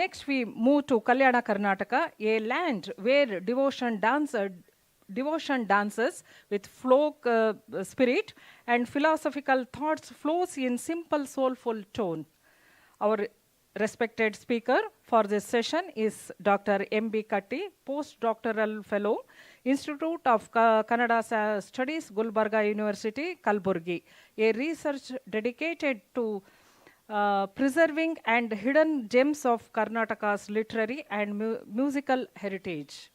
Next, we move to Kalyana Karnataka, a land where devotion dances with folk spirit and philosophical thoughts flows in simple, soulful tone. Our respected speaker for this session is Dr. M.B. Katti, postdoctoral fellow, Institute of Kannada Studies, Gulbarga University, Kalburgi, a research dedicated to preserving and hidden gems of Karnataka's literary and musical heritage.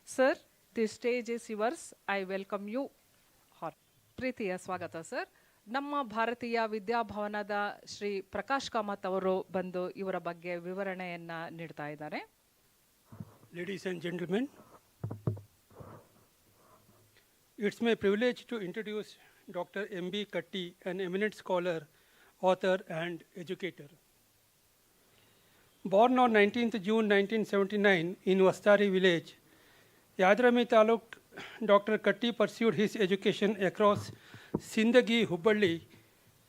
Sir, the stage is yours. I welcome you. ಪ್ರೀತಿಯ ಸ್ವಾಗತ sir. ನಮ್ಮ ಭಾರತೀಯ ವಿದ್ಯಾಭವನದ ಶ್ರೀ ಪ್ರಕಾಶ್ ಕಾಮತ್ ಅವರು ಬಂದು ಇವರ ಬಗ್ಗೆ ವಿವರಣೆಯನ್ನ ನೀಡ್ತಾ ಇದ್ದಾರೆ. Ladies and gentlemen, it's my privilege to introduce Dr. M.B. Katti, an eminent scholar, author and educator. Born on 19th June 1979 in Vastari village, Yadrami Taluk, Dr. Katti pursued his education across Sindagi, Hubballi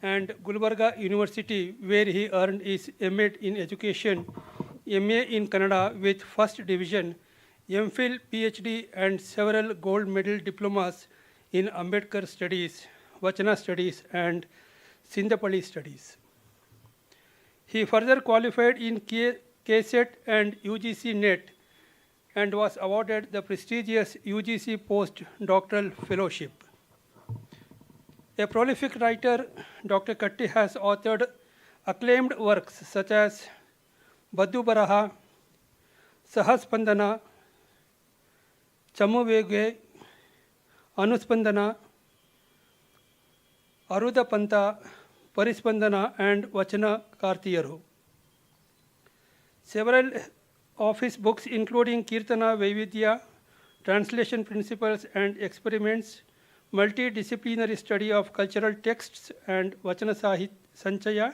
and Gulbarga University, where he earned his M.Ed in education, MA in Kannada with first division, MPhil, PhD and several gold medal diplomas in Ambedkar studies, Vachana studies and Sindapalli studies. He further qualified in KSET and UGC NET and was awarded the prestigious UGC Postdoctoral Fellowship. A prolific writer, Dr. Katti has authored acclaimed works such as Baddu Baraha, Sahaspandana, Chamuvege, Anuspandana, Aruda Panta, Parispandana and Vachana Kartiyaru. Several of his books including Kirtana Vaividya, Translation Principles and Experiments, Multidisciplinary Study of Cultural Texts and Vachana Sahit Sanchaya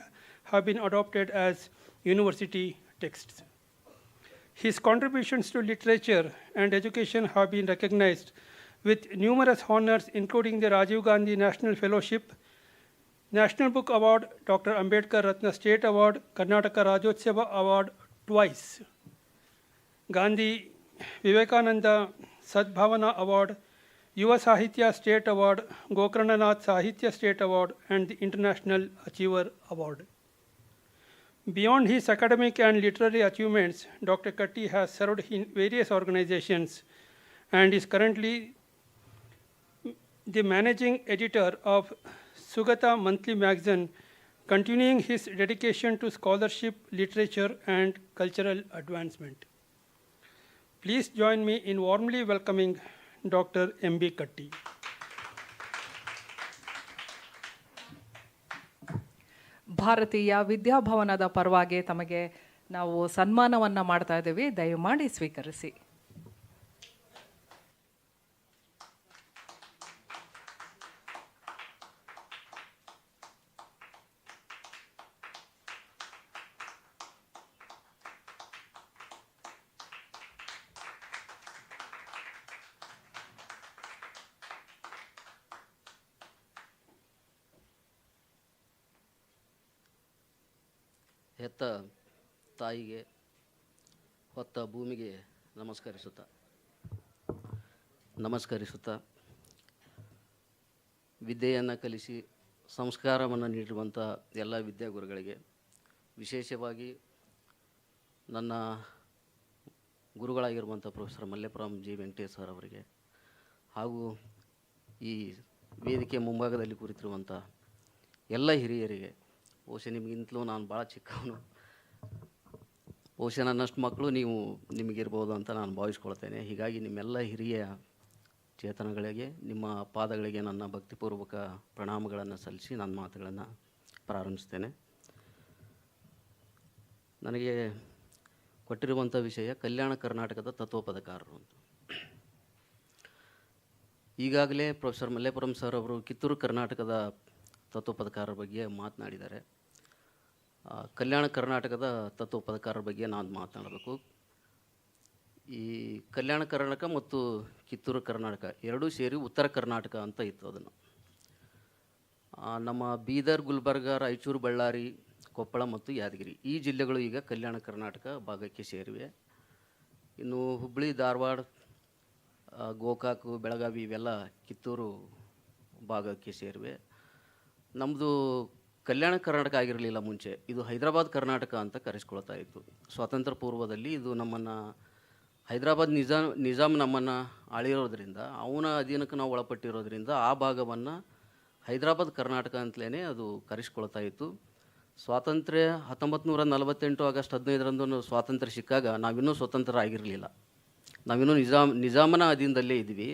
have been adopted as university texts. His contributions to literature and education have been recognized with numerous honors including the Rajiv Gandhi National Fellowship, National Book Award, Dr. Ambedkar Ratna State Award, Karnataka Rajyotsava Award twice, Gandhi Vivekananda Sadbhavana Award, Yuva Sahitya State Award, Gokarnanath Sahitya State Award and the International Achiever Award. Beyond his academic and literary achievements, Dr. Katti has served in various organizations and is currently the managing editor of Sugata Monthly Magazine, continuing his dedication to scholarship, literature and cultural advancement. Please join me in warmly welcoming Dr. M.B. Katti. ಭಾರತೀಯ ವಿದ್ಯಾಭವನದ ಪರವಾಗಿ ತಮಗೆ ನಾವು ಸನ್ಮಾನವನ್ನ ಮಾಡ್ತಾ ಇದ್ದೀವಿ. ದಯಮಾಡಿ ಸ್ವೀಕರಿಸಿ. ಹೆತ್ತ ತಾಯಿಗೆ ಹೊತ್ತ ಭೂಮಿಗೆ ನಮಸ್ಕರಿಸುತ್ತಾ ವಿದ್ಯೆಯನ್ನು ಕಲಿಸಿ ಸಂಸ್ಕಾರವನ್ನು ನೀಡಿರುವಂಥ ಎಲ್ಲ ವಿದ್ಯಾಗುರುಗಳಿಗೆ, ವಿಶೇಷವಾಗಿ ನನ್ನ ಗುರುಗಳಾಗಿರುವಂಥ ಪ್ರೊಫೆಸರ್ ಮಲ್ಲೇಪುರಂ ಜಿ ವೆಂಕಟೇಶ್ ಸರ್ ಅವರಿಗೆ ಹಾಗೂ ಈ ವೇದಿಕೆ ಮುಂಭಾಗದಲ್ಲಿ ಕುರಿತಿರುವಂಥ ಎಲ್ಲ ಹಿರಿಯರಿಗೆ, ಬಹುಶಃ ನಿಮಗಿಂತಲೂ ನಾನು ಭಾಳ ಚಿಕ್ಕವನು, ಬಹುಶಃ ನನ್ನಷ್ಟು ಮಕ್ಕಳು ನಿಮಗಿರ್ಬೋದು ಅಂತ ನಾನು ಭಾವಿಸ್ಕೊಳ್ತೇನೆ. ಹೀಗಾಗಿ ನಿಮ್ಮೆಲ್ಲ ಹಿರಿಯ ಚೇತನಗಳಿಗೆ, ನಿಮ್ಮ ಪಾದಗಳಿಗೆ ನನ್ನ ಭಕ್ತಿಪೂರ್ವಕ ಪ್ರಣಾಮಗಳನ್ನು ಸಲ್ಲಿಸಿ ನನ್ನ ಮಾತುಗಳನ್ನು ಪ್ರಾರಂಭಿಸ್ತೇನೆ. ನನಗೆ ಕೊಟ್ಟಿರುವಂಥ ವಿಷಯ ಕಲ್ಯಾಣ ಕರ್ನಾಟಕದ ತತ್ವಪದಕಾರರು ಅಂತ. ಈಗಾಗಲೇ ಪ್ರೊಫೆಸರ್ ಮಲ್ಲೇಪುರಂ ಸರ್ ಅವರು ಕಿತ್ತೂರು ಕರ್ನಾಟಕದ ತತ್ವಪದಕಾರರ ಬಗ್ಗೆ ಮಾತನಾಡಿದ್ದಾರೆ. ಕಲ್ಯಾಣ ಕರ್ನಾಟಕದ ತತ್ವಪದಕಾರರ ಬಗ್ಗೆ ನಾನು ಮಾತನಾಡಬೇಕು. ಈ ಕಲ್ಯಾಣ ಕರ್ನಾಟಕ ಮತ್ತು ಕಿತ್ತೂರು ಕರ್ನಾಟಕ ಎರಡೂ ಸೇರಿ ಉತ್ತರ ಕರ್ನಾಟಕ ಅಂತ ಇತ್ತು. ಅದನ್ನು ನಮ್ಮ ಬೀದರ್, ಗುಲ್ಬರ್ಗ, ರಾಯಚೂರು, ಬಳ್ಳಾರಿ, ಕೊಪ್ಪಳ ಮತ್ತು ಯಾದಗಿರಿ ಈ ಜಿಲ್ಲೆಗಳು ಈಗ ಕಲ್ಯಾಣ ಕರ್ನಾಟಕ ಭಾಗಕ್ಕೆ ಸೇರಿವೆ. ಇನ್ನು ಹುಬ್ಬಳ್ಳಿ, ಧಾರವಾಡ, ಗೋಕಾಕು, ಬೆಳಗಾವಿ ಇವೆಲ್ಲ ಕಿತ್ತೂರು ಭಾಗಕ್ಕೆ ಸೇರಿವೆ. ನಮ್ಮದು ಕಲ್ಯಾಣ ಕರ್ನಾಟಕ ಆಗಿರಲಿಲ್ಲ ಮುಂಚೆ, ಇದು ಹೈದರಾಬಾದ್ ಕರ್ನಾಟಕ ಅಂತ ಕರೆಸ್ಕೊಳ್ತಾ ಇತ್ತು. ಸ್ವಾತಂತ್ರ್ಯ ಪೂರ್ವದಲ್ಲಿ ಇದು ನಮ್ಮನ್ನು ಹೈದರಾಬಾದ್ ನಿಜಾಮ್ ನಮ್ಮನ್ನು ಆಳಿರೋದ್ರಿಂದ, ಅವನ ಅಧೀನಕ್ಕೆ ನಾವು ಒಳಪಟ್ಟಿರೋದ್ರಿಂದ ಆ ಭಾಗವನ್ನು ಹೈದರಾಬಾದ್ ಕರ್ನಾಟಕ ಅಂತಲೇ ಅದು ಕರೆಸ್ಕೊಳ್ತಾ ಇತ್ತು. ಸ್ವಾತಂತ್ರ್ಯ 1948 ಆಗಸ್ಟ್ 15ರಂದು ಸ್ವಾತಂತ್ರ್ಯ ಸಿಕ್ಕಾಗ ನಾವಿನ್ನೂ ಸ್ವತಂತ್ರ ಆಗಿರಲಿಲ್ಲ, ನಾವಿನ್ನೂ ನಿಜಾಮನ ಅಧೀನದಲ್ಲೇ ಇದ್ವಿ.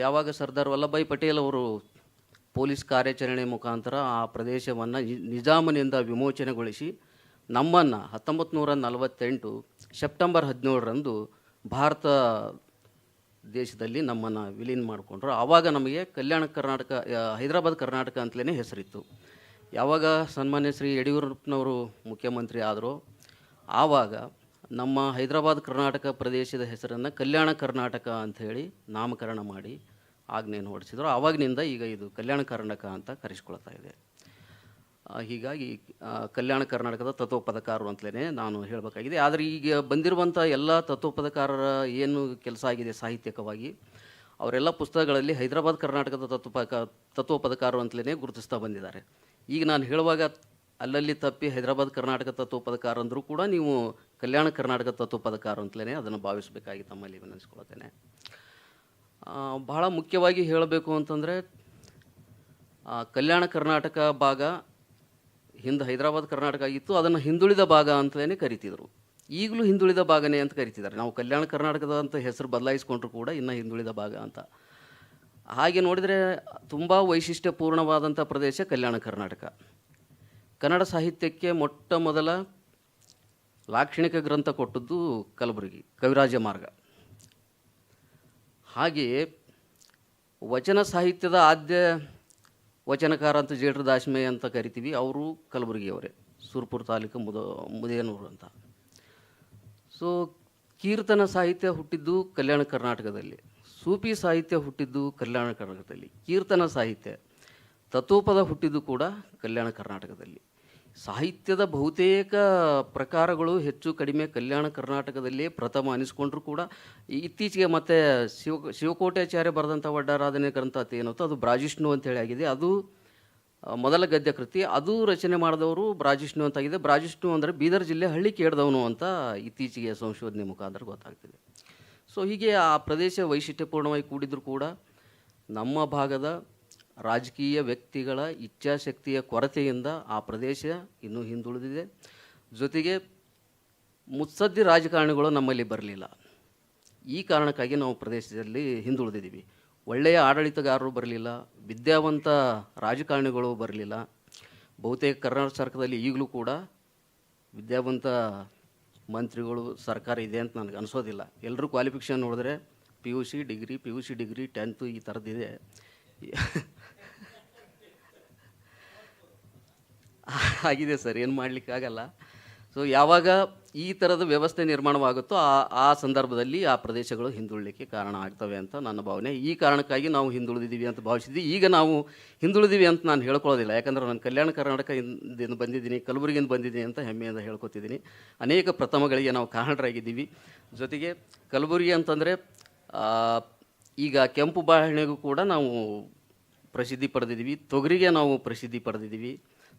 ಯಾವಾಗ ಸರ್ದಾರ್ ವಲ್ಲಭಭಾಯಿ ಪಟೇಲ್ ಅವರು ಪೊಲೀಸ್ ಕಾರ್ಯಾಚರಣೆ ಮುಖಾಂತರ ಆ ಪ್ರದೇಶವನ್ನು ನಿಜಾಮನಿಂದ ವಿಮೋಚನೆಗೊಳಿಸಿ ನಮ್ಮನ್ನು 1948 ಸೆಪ್ಟೆಂಬರ್ 17ರಂದು ಭಾರತ ದೇಶದಲ್ಲಿ ನಮ್ಮನ್ನು ವಿಲೀನ ಮಾಡಿಕೊಂಡ್ರು. ಆವಾಗ ನಮಗೆ ಕಲ್ಯಾಣ ಕರ್ನಾಟಕ, ಹೈದರಾಬಾದ್ ಕರ್ನಾಟಕ ಅಂತಲೇ ಹೆಸರಿತ್ತು. ಯಾವಾಗ ಸನ್ಮಾನ್ಯ ಶ್ರೀ ಯಡಿಯೂರಪ್ಪನವರು ಮುಖ್ಯಮಂತ್ರಿ ಆದರೂ ಆವಾಗ ನಮ್ಮ ಹೈದರಾಬಾದ್ ಕರ್ನಾಟಕ ಪ್ರದೇಶದ ಹೆಸರನ್ನು ಕಲ್ಯಾಣ ಕರ್ನಾಟಕ ಅಂಥೇಳಿ ನಾಮಕರಣ ಮಾಡಿ ಆಜ್ಞೆಯನ್ನು ಹೊರಡಿಸಿದ್ರು. ಆವಾಗಿನಿಂದ ಈಗ ಇದು ಕಲ್ಯಾಣ ಕರ್ನಾಟಕ ಅಂತ ಕರೆಸ್ಕೊಳ್ತಾ ಇದೆ. ಹೀಗಾಗಿ ಕಲ್ಯಾಣ ಕರ್ನಾಟಕದ ತತ್ವಪದಕಾರರು ಅಂತಲೇ ನಾನು ಹೇಳಬೇಕಾಗಿದೆ. ಆದರೆ ಈಗ ಬಂದಿರುವಂಥ ಎಲ್ಲ ತತ್ವಪದಕಾರರ ಏನು ಕೆಲಸ ಆಗಿದೆ ಸಾಹಿತ್ಯಿಕವಾಗಿ, ಅವರೆಲ್ಲ ಪುಸ್ತಕಗಳಲ್ಲಿ ಹೈದರಾಬಾದ್ ಕರ್ನಾಟಕದ ತತ್ವಪದಕಾರರು ಅಂತಲೇ ಗುರುತಿಸ್ತಾ ಬಂದಿದ್ದಾರೆ. ಈಗ ನಾನು ಹೇಳುವಾಗ ಅಲ್ಲಲ್ಲಿ ತಪ್ಪಿ ಹೈದರಾಬಾದ್ ಕರ್ನಾಟಕ ತತ್ವಪದಕಾರ ಅಂದರೂ ಕೂಡ ನೀವು ಕಲ್ಯಾಣ ಕರ್ನಾಟಕ ತತ್ವಪದಕಾರ ಅಂತಲೇ ಅದನ್ನು ಭಾವಿಸಬೇಕಾಗಿ ತಮ್ಮಲ್ಲಿ ವಿನಂತಿಸ್ಕೊಳ್ತೇನೆ. ಬಹಳ ಮುಖ್ಯವಾಗಿ ಹೇಳಬೇಕು ಅಂತಂದರೆ, ಕಲ್ಯಾಣ ಕರ್ನಾಟಕ ಭಾಗ ಹಿಂದೆ ಹೈದರಾಬಾದ್ ಕರ್ನಾಟಕ ಆಗಿತ್ತು, ಅದನ್ನು ಹಿಂದುಳಿದ ಭಾಗ ಅಂತಲೇ ಕರಿತಿದ್ರು. ಈಗಲೂ ಹಿಂದುಳಿದ ಭಾಗನೇ ಅಂತ ಕರಿತಿದ್ದಾರೆ. ನಾವು ಕಲ್ಯಾಣ ಕರ್ನಾಟಕದ ಅಂತ ಹೆಸರು ಬದಲಾಯಿಸ್ಕೊಂಡ್ರು ಕೂಡ ಇನ್ನೂ ಹಿಂದುಳಿದ ಭಾಗ ಅಂತ. ಹಾಗೆ ನೋಡಿದರೆ ತುಂಬ ವೈಶಿಷ್ಟ್ಯಪೂರ್ಣವಾದಂಥ ಪ್ರದೇಶ ಕಲ್ಯಾಣ ಕರ್ನಾಟಕ. ಕನ್ನಡ ಸಾಹಿತ್ಯಕ್ಕೆ ಮೊಟ್ಟ ಮೊದಲ ಲಾಕ್ಷಣಿಕ ಗ್ರಂಥ ಕೊಟ್ಟದ್ದು ಕಲಬುರಗಿ ಕವಿರಾಜ ಮಾರ್ಗ. ಹಾಗೆಯೇ ವಚನ ಸಾಹಿತ್ಯದ ಆದ್ಯ ವಚನಕಾರ ಅಂತ ಜೇಡ್ರ ದಾಶ್ಮೆ ಅಂತ ಕರಿತೀವಿ, ಅವರು ಕಲಬುರಗಿಯವರೇ, ಸುರ್ಪುರ ತಾಲೂಕು ಮುದೇನೂರು ಅಂತ. ಸೊ ಕೀರ್ತನ ಸಾಹಿತ್ಯ ಹುಟ್ಟಿದ್ದು ಕಲ್ಯಾಣ ಕರ್ನಾಟಕದಲ್ಲಿ, ಸೂಫಿ ಸಾಹಿತ್ಯ ಹುಟ್ಟಿದ್ದು ಕಲ್ಯಾಣ ಕರ್ನಾಟಕದಲ್ಲಿ, ಕೀರ್ತನ ಸಾಹಿತ್ಯ, ತತ್ವಪದ ಹುಟ್ಟಿದ್ದು ಕೂಡ ಕಲ್ಯಾಣ ಕರ್ನಾಟಕದಲ್ಲಿ. ಸಾಹಿತ್ಯದ ಬಹುತೇಕ ಪ್ರಕಾರಗಳು ಹೆಚ್ಚು ಕಡಿಮೆ ಕಲ್ಯಾಣ ಕರ್ನಾಟಕದಲ್ಲೇ ಪ್ರಥಮ ಅನಿಸ್ಕೊಂಡ್ರೂ ಕೂಡ ಇತ್ತೀಚೆಗೆ ಮತ್ತೆ ಶಿವಕೋಟ್ಯಾಚಾರ್ಯ ಬರೆದಂಥ ವಡ್ಡಾರಾಧನೆ ಗ್ರಂಥ ಏನಂತ ಅದು ಬ್ರಾಜಿಷ್ಣು ಅಂತೇಳಿ ಆಗಿದೆ. ಅದು ಮೊದಲ ಗದ್ಯ ಕೃತಿ. ಅದು ರಚನೆ ಮಾಡಿದವರು ಬ್ರಾಜಿಷ್ಣು ಅಂತಾಗಿದೆ. ಬ್ರಾಜಿಷ್ಣು ಅಂದರೆ ಬೀದರ್ ಜಿಲ್ಲೆ ಹಳ್ಳಿ ಕೇಳಿದವನು ಅಂತ ಇತ್ತೀಚೆಗೆ ಸಂಶೋಧನೆ ಮುಖಾಂತರ ಗೊತ್ತಾಗ್ತಿದೆ. ಸೊ ಹೀಗೆ ಆ ಪ್ರದೇಶ ವೈಶಿಷ್ಟ್ಯಪೂರ್ಣವಾಗಿ ಕೂಡಿದ್ರೂ ಕೂಡ ನಮ್ಮ ಭಾಗದ ರಾಜಕೀಯ ವ್ಯಕ್ತಿಗಳ ಇಚ್ಛಾಶಕ್ತಿಯ ಕೊರತೆಯಿಂದ ಆ ಪ್ರದೇಶ ಇನ್ನೂ ಹಿಂದುಳಿದಿದೆ. ಜೊತೆಗೆ ಮುತ್ಸದ್ದಿ ರಾಜಕಾರಣಿಗಳು ನಮ್ಮಲ್ಲಿ ಬರಲಿಲ್ಲ. ಈ ಕಾರಣಕ್ಕಾಗಿ ನಾವು ಪ್ರದೇಶದಲ್ಲಿ ಹಿಂದುಳಿದಿದ್ದೀವಿ. ಒಳ್ಳೆಯ ಆಡಳಿತಗಾರರು ಬರಲಿಲ್ಲ, ವಿದ್ಯಾವಂತ ರಾಜಕಾರಣಿಗಳು ಬರಲಿಲ್ಲ. ಬಹುತೇಕ ಕರ್ನಾಟಕ ಸರ್ಕಾರದಲ್ಲಿ ಈಗಲೂ ಕೂಡ ವಿದ್ಯಾವಂತ ಮಂತ್ರಿಗಳು ಸರ್ಕಾರ ಇದೆ ಅಂತ ನನಗೆ ಅನಿಸೋದಿಲ್ಲ. ಎಲ್ಲರೂ ಕ್ವಾಲಿಫಿಕೇಷನ್ ನೋಡಿದ್ರೆ PUC ಡಿಗ್ರಿ 10th ಈ ಥರದ್ದಿದೆ. ಆಗಿದೆ ಸರ್, ಏನು ಮಾಡಲಿಕ್ಕಾಗಲ್ಲ. ಸೊ ಯಾವಾಗ ಈ ಥರದ ವ್ಯವಸ್ಥೆ ನಿರ್ಮಾಣವಾಗುತ್ತೋ ಆ ಸಂದರ್ಭದಲ್ಲಿ ಆ ಪ್ರದೇಶಗಳು ಹಿಂದುಳಿಲಿಕ್ಕೆ ಕಾರಣ ಆಗ್ತವೆ ಅಂತ ನನ್ನ ಭಾವನೆ. ಈ ಕಾರಣಕ್ಕಾಗಿ ನಾವು ಹಿಂದುಳಿದಿದ್ದೀವಿ ಅಂತ ಭಾವಿಸಿದ್ವಿ. ಈಗ ನಾವು ಹಿಂದುಳಿದೀವಿ ಅಂತ ನಾನು ಹೇಳ್ಕೊಳ್ಳೋದಿಲ್ಲ, ಯಾಕಂದರೆ ನಾನು ಕಲ್ಯಾಣ ಕರ್ನಾಟಕದಿಂದ ಬಂದಿದ್ದೀನಿ, ಕಲಬುರಗಿಯಿಂದ ಬಂದಿದ್ದೀನಿ ಅಂತ ಹೆಮ್ಮೆಯಿಂದ ಹೇಳ್ಕೊತಿದ್ದೀನಿ. ಅನೇಕ ಪ್ರಥಮಗಳಿಗೆ ನಾವು ಕಾರಣರಾಗಿದ್ದೀವಿ. ಜೊತೆಗೆ ಕಲಬುರಗಿ ಅಂತಂದರೆ ಈಗ ಕೆಂಪು ಬಾಳೆಹಣ್ಣಿಗೂ ಕೂಡ ನಾವು ಪ್ರಸಿದ್ಧಿ ಪಡೆದಿದ್ದೀವಿ, ತೊಗರಿಗೆ ನಾವು ಪ್ರಸಿದ್ಧಿ ಪಡೆದಿದ್ದೀವಿ.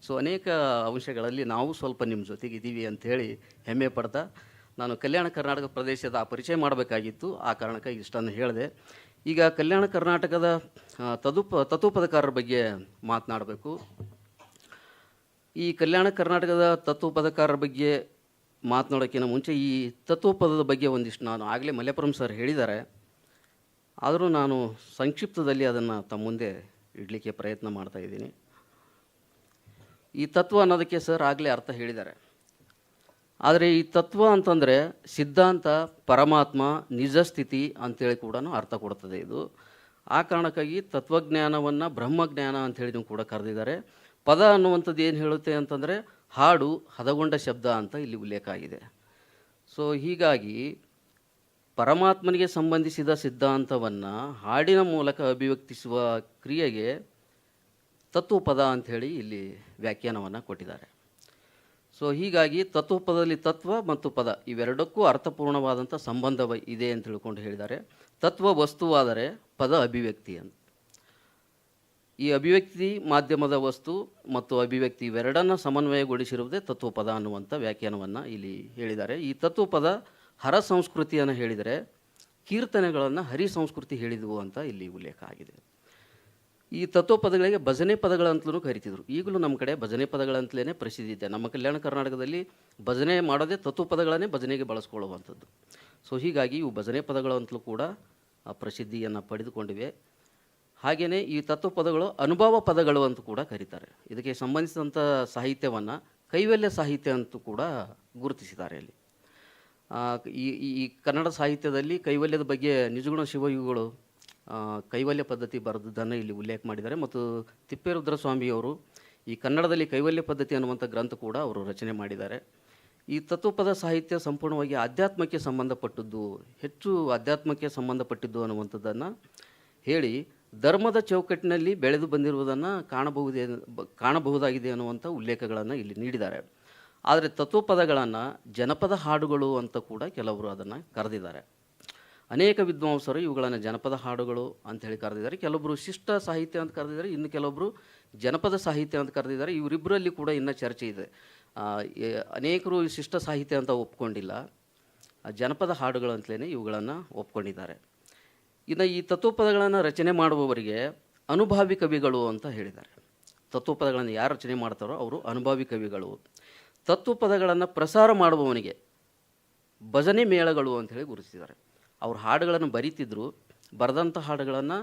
ಸೊ ಅನೇಕ ಅಂಶಗಳಲ್ಲಿ ನಾವು ಸ್ವಲ್ಪ ನಿಮ್ಮ ಜೊತೆಗೆ ಇದ್ದೀವಿ ಅಂಥೇಳಿ ಹೆಮ್ಮೆ ಪಡ್ತಾ ನಾನು ಕಲ್ಯಾಣ ಕರ್ನಾಟಕ ಪ್ರದೇಶದ ಪರಿಚಯ ಮಾಡಬೇಕಾಗಿತ್ತು. ಆ ಕಾರಣಕ್ಕಾಗಿ ಇಷ್ಟನ್ನು ಹೇಳಿದೆ. ಈಗ ಕಲ್ಯಾಣ ಕರ್ನಾಟಕದ ತತ್ವಪದಕಾರರ ಬಗ್ಗೆ ಮಾತನಾಡಬೇಕು. ಈ ಕಲ್ಯಾಣ ಕರ್ನಾಟಕದ ತತ್ವಪದಕಾರರ ಬಗ್ಗೆ ಮಾತನಾಡೋಕ್ಕಿಂತ ಮುಂಚೆ ಈ ತತ್ವಪದದ ಬಗ್ಗೆ ಒಂದಿಷ್ಟು ನಾನು ಆಗಲೇ ಮಲ್ಲೇಪುರಂ ಸರ್ ಹೇಳಿದ್ದಾರೆ, ಆದರೂ ನಾನು ಸಂಕ್ಷಿಪ್ತದಲ್ಲಿ ಅದನ್ನು ತಮ್ಮ ಮುಂದೆ ಇಡಲಿಕ್ಕೆ ಪ್ರಯತ್ನ ಮಾಡ್ತಾಯಿದ್ದೀನಿ. ಈ ತತ್ವ ಅನ್ನೋದಕ್ಕೆ ಸರ್ ಆಗಲೇ ಅರ್ಥ ಹೇಳಿದ್ದಾರೆ. ಆದರೆ ಈ ತತ್ವ ಅಂತಂದರೆ ಸಿದ್ಧಾಂತ, ಪರಮಾತ್ಮ, ನಿಜ ಸ್ಥಿತಿ ಅಂತೇಳಿ ಕೂಡ ಅರ್ಥ ಕೊಡ್ತದೆ ಇದು. ಆ ಕಾರಣಕ್ಕಾಗಿ ತತ್ವಜ್ಞಾನವನ್ನು ಬ್ರಹ್ಮಜ್ಞಾನ ಅಂಥೇಳಿ ಕೂಡ ಕರೆದಿದ್ದಾರೆ. ಪದ ಅನ್ನುವಂಥದ್ದು ಏನು ಹೇಳುತ್ತೆ ಅಂತಂದರೆ ಹಾಡು, ಹದಗೊಂಡ ಶಬ್ದ ಅಂತ ಇಲ್ಲಿ ಉಲ್ಲೇಖ ಆಗಿದೆ. ಸೊ ಹೀಗಾಗಿ ಪರಮಾತ್ಮನಿಗೆ ಸಂಬಂಧಿಸಿದ ಸಿದ್ಧಾಂತವನ್ನು ಹಾಡಿನ ಮೂಲಕ ಅಭಿವ್ಯಕ್ತಿಸುವ ಕ್ರಿಯೆಗೆ ತತ್ವಪದ ಅಂಥೇಳಿ ಇಲ್ಲಿ ವ್ಯಾಖ್ಯಾನವನ್ನು ಕೊಟ್ಟಿದ್ದಾರೆ. ಸೊ ಹೀಗಾಗಿ ತತ್ವಪದದಲ್ಲಿ ತತ್ವ ಮತ್ತು ಪದ ಇವೆರಡಕ್ಕೂ ಅರ್ಥಪೂರ್ಣವಾದಂಥ ಸಂಬಂಧ ಇದೆ ಅಂತ ತಿಳ್ಕೊಂಡು ಹೇಳಿದ್ದಾರೆ. ತತ್ವ ವಸ್ತುವಾದರೆ ಪದ ಅಭಿವ್ಯಕ್ತಿ ಅಂತ. ಈ ಅಭಿವ್ಯಕ್ತಿ ಮಾಧ್ಯಮದ ವಸ್ತು ಮತ್ತು ಅಭಿವ್ಯಕ್ತಿ ಇವೆರಡನ್ನು ಸಮನ್ವಯಗೊಳಿಸಿರುವುದೇ ತತ್ವಪದ ಅನ್ನುವಂಥ ವ್ಯಾಖ್ಯಾನವನ್ನು ಇಲ್ಲಿ ಹೇಳಿದ್ದಾರೆ. ಈ ತತ್ವಪದ ಹರ ಸಂಸ್ಕೃತಿಯನ್ನು ಹೇಳಿದರೆ, ಕೀರ್ತನೆಗಳನ್ನು ಹರಿ ಸಂಸ್ಕೃತಿ ಹೇಳಿದವು ಅಂತ ಇಲ್ಲಿ ಉಲ್ಲೇಖ ಆಗಿದೆ. ಈ ತತ್ವಪದಗಳಿಗೆ ಭಜನೆ ಪದಗಳಂತಲೂ ಕರಿತಿದ್ರು. ಈಗಲೂ ನಮ್ಮ ಕಡೆ ಭಜನೆ ಪದಗಳಂತಲೇ ಪ್ರಸಿದ್ಧಿ ಇದೆ. ನಮ್ಮ ಕಲ್ಯಾಣ ಕರ್ನಾಟಕದಲ್ಲಿ ಭಜನೆ ಮಾಡೋದೇ ತತ್ವಪದಗಳನ್ನೇ ಭಜನೆಗೆ ಬಳಸ್ಕೊಳ್ಳುವಂಥದ್ದು. ಸೊ ಹೀಗಾಗಿ ಇವು ಭಜನೆ ಪದಗಳಂತಲೂ ಕೂಡ ಪ್ರಸಿದ್ಧಿಯನ್ನು ಪಡೆದುಕೊಂಡಿವೆ. ಹಾಗೆಯೇ ಈ ತತ್ವಪದಗಳು ಅನುಭವ ಪದಗಳು ಅಂತ ಕೂಡ ಕರೀತಾರೆ. ಇದಕ್ಕೆ ಸಂಬಂಧಿಸಿದಂಥ ಸಾಹಿತ್ಯವನ್ನು ಕೈವಲ್ಯ ಸಾಹಿತ್ಯ ಅಂತೂ ಕೂಡ ಗುರುತಿಸಿದ್ದಾರೆ. ಇಲ್ಲಿ ಈ ಕನ್ನಡ ಸಾಹಿತ್ಯದಲ್ಲಿ ಕೈವಲ್ಯದ ಬಗ್ಗೆ ನಿಜಗುಣ ಶಿವಯುಗಳು ಕೈವಲ್ಯ ಪದ್ಧತಿ ಬರೆದದ್ದನ್ನು ಇಲ್ಲಿ ಉಲ್ಲೇಖ ಮಾಡಿದ್ದಾರೆ. ಮತ್ತು ತಿಪ್ಪೇರುದ್ರಸ್ವಾಮಿಯವರು ಈ ಕನ್ನಡದಲ್ಲಿ ಕೈವಲ್ಯ ಪದ್ಧತಿ ಅನ್ನುವಂಥ ಗ್ರಂಥ ಕೂಡ ಅವರು ರಚನೆ ಮಾಡಿದ್ದಾರೆ. ಈ ತತ್ವಪದ ಸಾಹಿತ್ಯ ಸಂಪೂರ್ಣವಾಗಿ ಆಧ್ಯಾತ್ಮಕ್ಕೆ ಸಂಬಂಧಪಟ್ಟದ್ದು, ಹೆಚ್ಚು ಆಧ್ಯಾತ್ಮಕ್ಕೆ ಸಂಬಂಧಪಟ್ಟಿದ್ದು ಅನ್ನುವಂಥದ್ದನ್ನು ಹೇಳಿ ಧರ್ಮದ ಚೌಕಟ್ಟಿನಲ್ಲಿ ಬೆಳೆದು ಬಂದಿರುವುದನ್ನು ಕಾಣಬಹುದಾಗಿದೆ ಅನ್ನುವಂಥ ಉಲ್ಲೇಖಗಳನ್ನು ಇಲ್ಲಿ ನೀಡಿದ್ದಾರೆ. ಆದರೆ ತತ್ವಪದಗಳನ್ನು ಜನಪದ ಹಾಡುಗಳು ಅಂತ ಕೂಡ ಕೆಲವರು ಅದನ್ನು ಕರೆದಿದ್ದಾರೆ. ಅನೇಕ ವಿದ್ವಾಂಸರು ಇವುಗಳನ್ನು ಜನಪದ ಹಾಡುಗಳು ಅಂಥೇಳಿ ಕರೆದಿದ್ದಾರೆ. ಕೆಲವೊಬ್ಬರು ಶಿಷ್ಟ ಸಾಹಿತ್ಯ ಅಂತ ಕರೆದಿದ್ದಾರೆ, ಇನ್ನು ಕೆಲವೊಬ್ಬರು ಜನಪದ ಸಾಹಿತ್ಯ ಅಂತ ಕರೆದಿದ್ದಾರೆ. ಇವರಿಬ್ಬರಲ್ಲಿ ಕೂಡ ಇನ್ನೂ ಚರ್ಚೆ ಇದೆ. ಅನೇಕರು ಶಿಷ್ಟ ಸಾಹಿತ್ಯ ಅಂತ ಒಪ್ಕೊಂಡಿಲ್ಲ, ಜನಪದ ಹಾಡುಗಳು ಅಂತಲೇ ಇವುಗಳನ್ನು ಒಪ್ಕೊಂಡಿದ್ದಾರೆ. ಇನ್ನು ಈ ತತ್ವಪದಗಳನ್ನು ರಚನೆ ಮಾಡುವವರಿಗೆ ಅನುಭಾವಿ ಕವಿಗಳು ಅಂತ ಹೇಳಿದ್ದಾರೆ. ತತ್ವಪದಗಳನ್ನು ಯಾರು ರಚನೆ ಮಾಡ್ತಾರೋ ಅವರು ಅನುಭಾವಿ ಕವಿಗಳು. ತತ್ವಪದಗಳನ್ನು ಪ್ರಸಾರ ಮಾಡುವವನಿಗೆ ಭಜನೆ ಮೇಳಗಳು ಅಂಥೇಳಿ ಗುರುತಿಸಿದ್ದಾರೆ. ಅವ್ರು ಹಾಡುಗಳನ್ನು ಬರೀತಿದ್ರು, ಬರೆದಂಥ ಹಾಡುಗಳನ್ನು